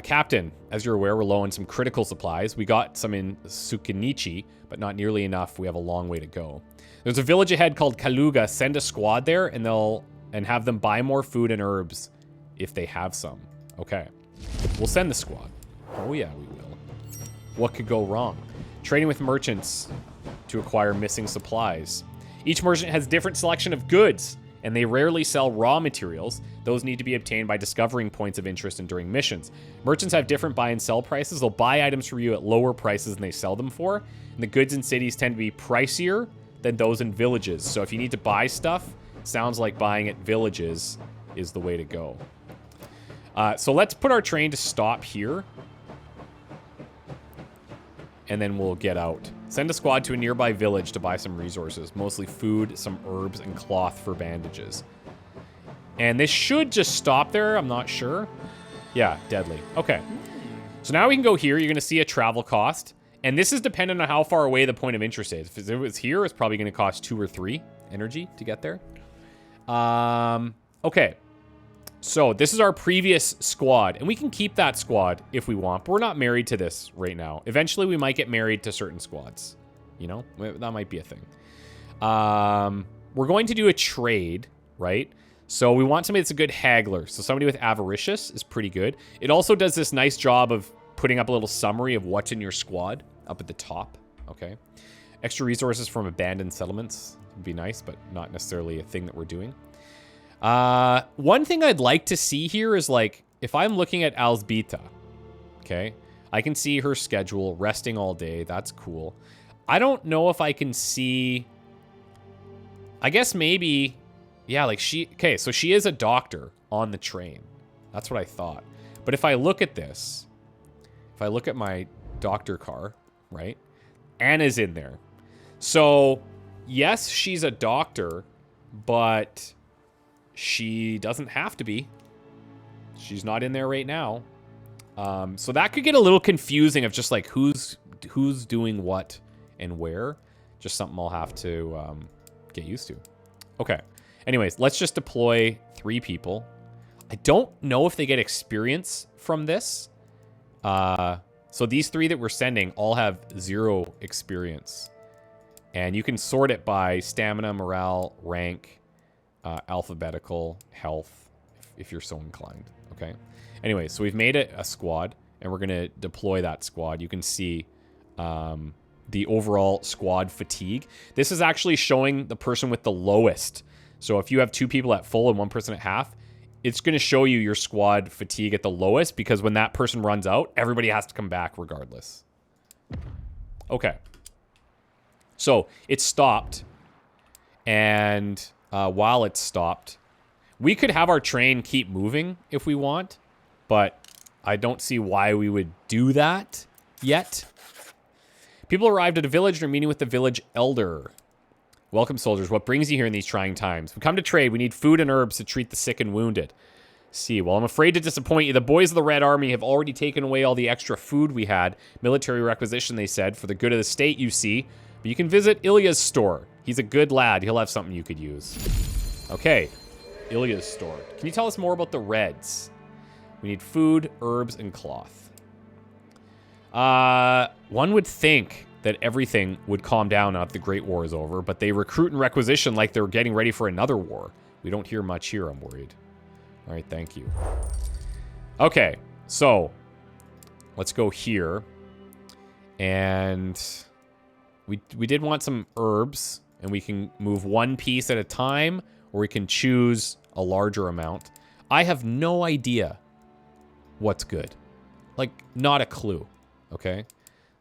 Captain, as you're aware, we're low on some critical supplies. We got some in Sukinichi, but not nearly enough. We have a long way to go. There's a village ahead called Kaluga. Send a squad there, and have them buy more food and herbs if they have some. Okay. We'll send the squad. Oh yeah, we will. What could go wrong? Trading with merchants to acquire missing supplies. Each merchant has different selection of goods, and they rarely sell raw materials. Those need to be obtained by discovering points of interest and during missions. Merchants have different buy and sell prices. They'll buy items from you at lower prices than they sell them for. And the goods in cities tend to be pricier than those in villages. So if you need to buy stuff, sounds like buying at villages is the way to go. So let's put our train to stop here. And then we'll get out. Send a squad to a nearby village to buy some resources. Mostly food, some herbs, and cloth for bandages. And this should just stop there. I'm not sure. Yeah, deadly. Okay. So now we can go here. You're going to see a travel cost. And this is dependent on how far away the point of interest is. If it was here, it's probably going to cost 2 or 3 energy to get there. Okay. So this is our previous squad, and we can keep that squad if we want, but we're not married to this right now. Eventually, we might get married to certain squads. You know, that might be a thing. We're going to do a trade, right? So we want somebody that's a good haggler. So somebody with avaricious is pretty good. It also does this nice job of putting up a little summary of what's in your squad up at the top. Okay. Extra resources from abandoned settlements would be nice, but not necessarily a thing that we're doing. One thing I'd like to see here is, like, if I'm looking at Alzbita, okay, I can see her schedule, resting all day. That's cool. I don't know if I can see, I guess maybe, yeah, like okay, so she is a doctor on the train. That's what I thought. But if I look at this, if I look at my doctor car, right, Anna's in there. So, yes, she's a doctor, but she doesn't have to be. She's not in there right now. So that could get a little confusing of just like who's doing what and where. Just something I'll have to get used to. Okay. Anyways, let's just deploy 3 people. I don't know if they get experience from this. So these 3 that we're sending all have 0 experience. And you can sort it by stamina, morale, rank, alphabetical, health, if you're so inclined, okay? Anyway, so we've made it a squad, and we're going to deploy that squad. You can see the overall squad fatigue. This is actually showing the person with the lowest. So if you have 2 people at full and 1 person at half, it's going to show you your squad fatigue at the lowest, because when that person runs out, everybody has to come back regardless. Okay. So it stopped, and while it's stopped, we could have our train keep moving if we want, but I don't see why we would do that yet. People arrived at a village and are meeting with the village elder. Welcome, soldiers. What brings you here in these trying times? We come to trade. We need food and herbs to treat the sick and wounded. See, well, I'm afraid to disappoint you. The boys of the Red Army have already taken away all the extra food we had. Military requisition, they said, for the good of the state, you see. But you can visit Ilya's store. He's a good lad. He'll have something you could use. Okay, Ilya's store. Can you tell us more about the Reds? We need food, herbs, and cloth. One would think that everything would calm down now that the Great War is over, but they recruit and requisition like they're getting ready for another war. We don't hear much here, I'm worried. All right, thank you. Okay, so let's go here. And we did want some herbs, and we can move 1 piece at a time, or we can choose a larger amount. I have no idea what's good. Like, not a clue, okay?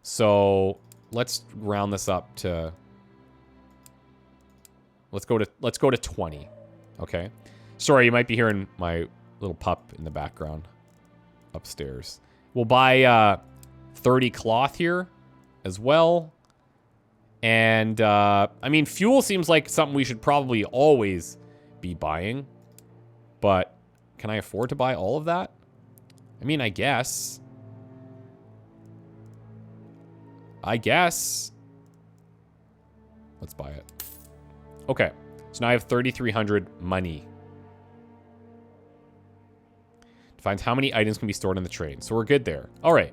So let's round this up to, let's go to 20, okay? Sorry, you might be hearing my little pup in the background upstairs. We'll buy 30 cloth here as well. And, I mean, fuel seems like something we should probably always be buying. But Can I afford to buy all of that? I mean, I guess. Let's buy it. Okay. So now I have 3,300 money. Defines how many items can be stored on the train. So we're good there. All right.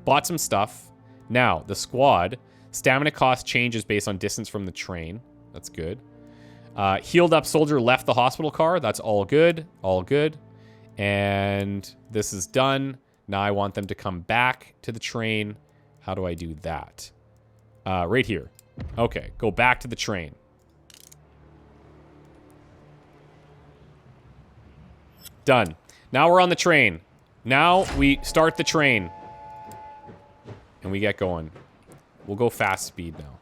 Bought some stuff. Now, the squad. Stamina cost changes based on distance from the train. That's good. Healed up soldier left the hospital car. That's all good. All good. And this is done. Now I want them to come back to the train. How do I do that? Right here. Okay. Go back to the train. Done. Now we're on the train. Now we start the train. And we get going. We'll go fast speed now.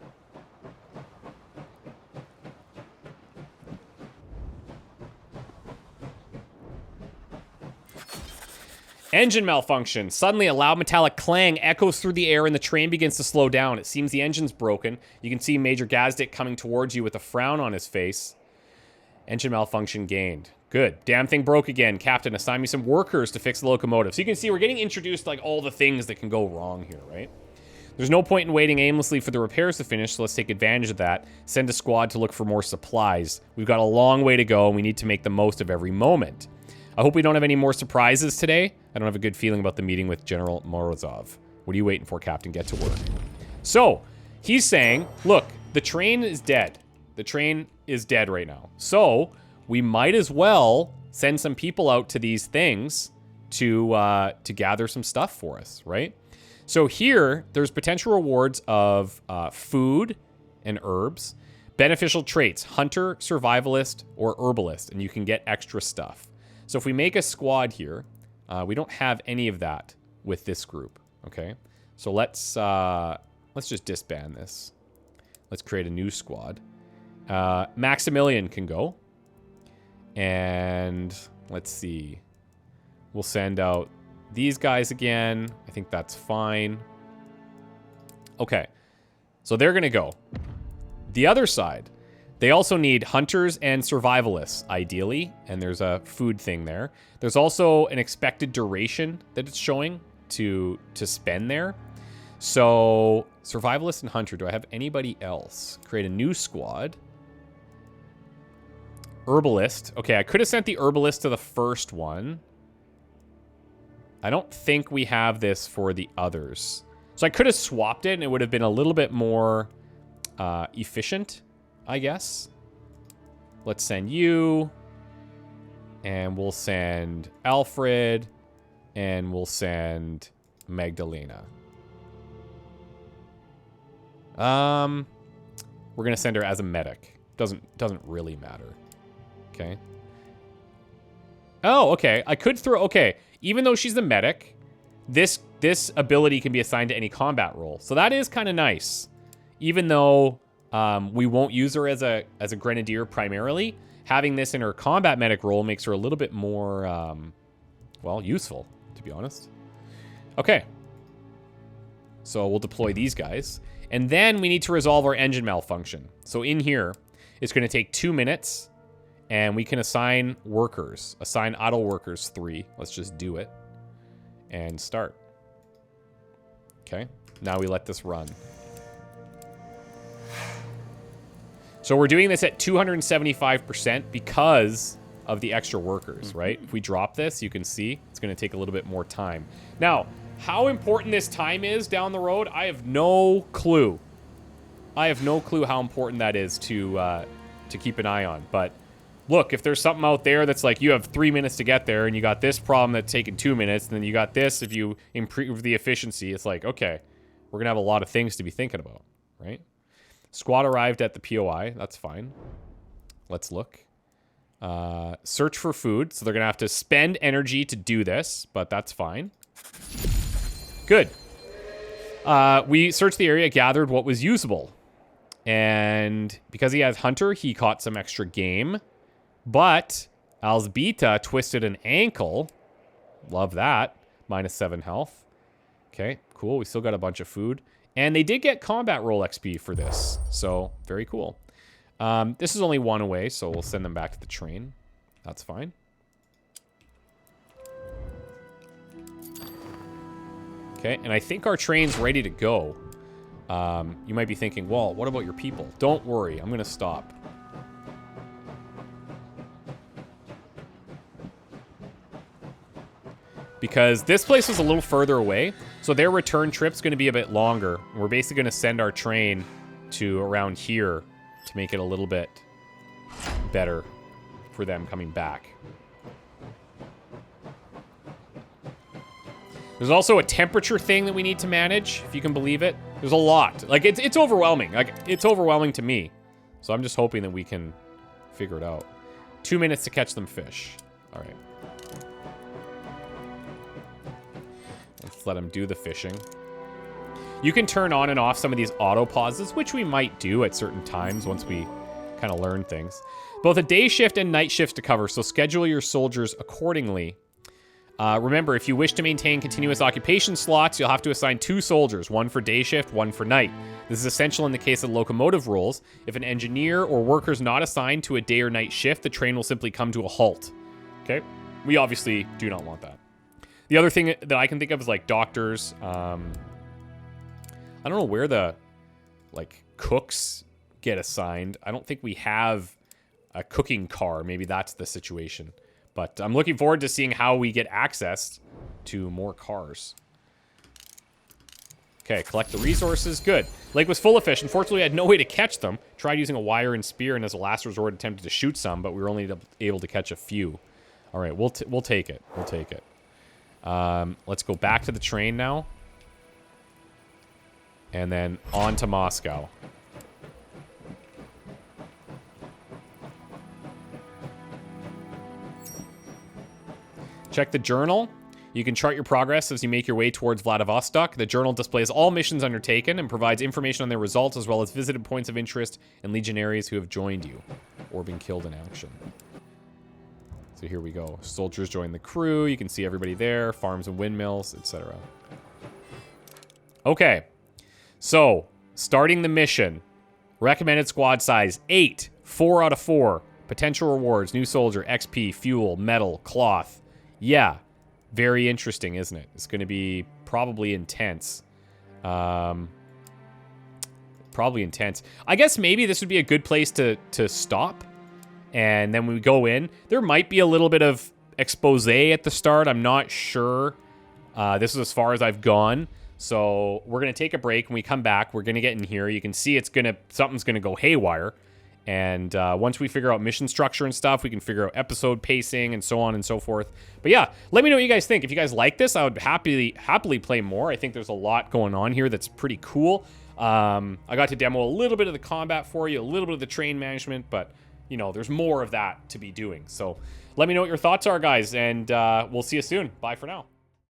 Engine malfunction. Suddenly a loud metallic clang echoes through the air and the train begins to slow down. It seems the engine's broken. You can see Major Gazdick coming towards you with a frown on his face. Engine malfunction gained. Good. Damn thing broke again. Captain, assign me some workers to fix the locomotive. So you can see we're getting introduced to like all the things that can go wrong here, right? There's no point in waiting aimlessly for the repairs to finish, so let's take advantage of that. Send a squad to look for more supplies. We've got a long way to go, and we need to make the most of every moment. I hope we don't have any more surprises today. I don't have a good feeling about the meeting with General Morozov. What are you waiting for, Captain? Get to work. So, he's saying, look, the train is dead. The train is dead right now. So, we might as well send some people out to these things to gather some stuff for us, right? So here, there's potential rewards of food and herbs, beneficial traits, hunter, survivalist, or herbalist, and you can get extra stuff. So if we make a squad here, we don't have any of that with this group, okay? So let's just disband this. Let's create a new squad. Maximilian can go. And let's see. We'll send out these guys again. I think that's fine. Okay. So they're going to go. The other side, they also need hunters and survivalists, ideally. And there's a food thing there. There's also an expected duration that it's showing to spend there. So survivalist and hunter. Do I have anybody else? Create a new squad. Herbalist. Okay, I could have sent the herbalist to the first one. I don't think we have this for the others. So I could have swapped it and it would have been a little bit more efficient, I guess. Let's send you. And we'll send Alfred. And we'll send Magdalena. We're going to send her as a medic. Doesn't really matter. Okay. Oh, okay. I could throw... Okay. Even though she's the medic, this ability can be assigned to any combat role. So that is kind of nice. Even though we won't use her as a grenadier primarily, having this in her combat medic role makes her a little bit more, well, useful, to be honest. Okay. So we'll deploy these guys. And then we need to resolve our engine malfunction. So in here, it's going to take 2 minutes. And we can assign workers. Assign idle workers 3. Let's just do it. And start. Okay. Now we let this run. So we're doing this at 275% because of the extra workers, right? If we drop this, you can see it's going to take a little bit more time. Now, how important this time is down the road, I have no clue. I have no clue how important that is to keep an eye on. But look, if there's something out there that's like you have 3 minutes to get there and you got this problem that's taking 2 minutes, and then you got this if you improve the efficiency, it's like, okay, we're going to have a lot of things to be thinking about, right? Squad arrived at the POI. That's fine. Let's look. Search for food. So they're going to have to spend energy to do this, but that's fine. Good. We searched the area, gathered what was usable. And because he has Hunter, he caught some extra game. But Alzbita twisted an ankle. Love that. -7 health. Okay, cool. We still got a bunch of food. And they did get combat roll XP for this. So, very cool. This is only one away, so we'll send them back to the train. That's fine. Okay, and I think our train's ready to go. You might be thinking, well, what about your people? Don't worry, I'm gonna stop. Because this place was a little further away, so their return trip's gonna be a bit longer. We're basically gonna send our train to around here to make it a little bit better for them coming back. There's also a temperature thing that we need to manage, if you can believe it. There's a lot. Like, it's overwhelming. Like, it's overwhelming to me. So I'm just hoping that we can figure it out. 2 minutes to catch them fish. All right. Let's let them do the fishing. You can turn on and off some of these auto pauses, which we might do at certain times once we kind of learn things. Both a day shift and night shift to cover, so schedule your soldiers accordingly. Remember, if you wish to maintain continuous occupation slots, you'll have to assign 2 soldiers, one for day shift, one for night. This is essential in the case of locomotive rules. If an engineer or worker is not assigned to a day or night shift, the train will simply come to a halt. Okay? We obviously do not want that. The other thing that I can think of is, like, doctors. I don't know where the, like, cooks get assigned. I don't think we have a cooking car. Maybe that's the situation. But I'm looking forward to seeing how we get access to more cars. Okay, collect the resources. Good. Lake was full of fish. Unfortunately, I had no way to catch them. Tried using a wire and spear, and as a last resort, attempted to shoot some, but we were only able to catch a few. All right, we'll take it. We'll take it. Let's go back to the train now. And then on to Moscow. Check the journal. You can chart your progress as you make your way towards Vladivostok. The journal displays all missions undertaken and provides information on their results as well as visited points of interest and legionaries who have joined you or been killed in action. So here we go. Soldiers join the crew. You can see everybody there. Farms and windmills, etc. Okay. So, starting the mission. Recommended squad size, 8. 4 out of 4. Potential rewards, new soldier, XP, fuel, metal, cloth. Yeah, very interesting, isn't it? It's going to be probably intense. Probably intense. I guess maybe this would be a good place to stop. And then when we go in, there might be a little bit of expose at the start. I'm not sure. This is as far as I've gone. So we're going to take a break. When we come back, we're going to get in here. You can see something's going to go haywire. And once we figure out mission structure and stuff, we can figure out episode pacing and so on and so forth. But yeah, let me know what you guys think. If you guys like this, I would happily play more. I think there's a lot going on here that's pretty cool. I got to demo a little bit of the combat for you, a little bit of the train management, but, you know, there's more of that to be doing. So let me know what your thoughts are, guys, and we'll see you soon. Bye for now.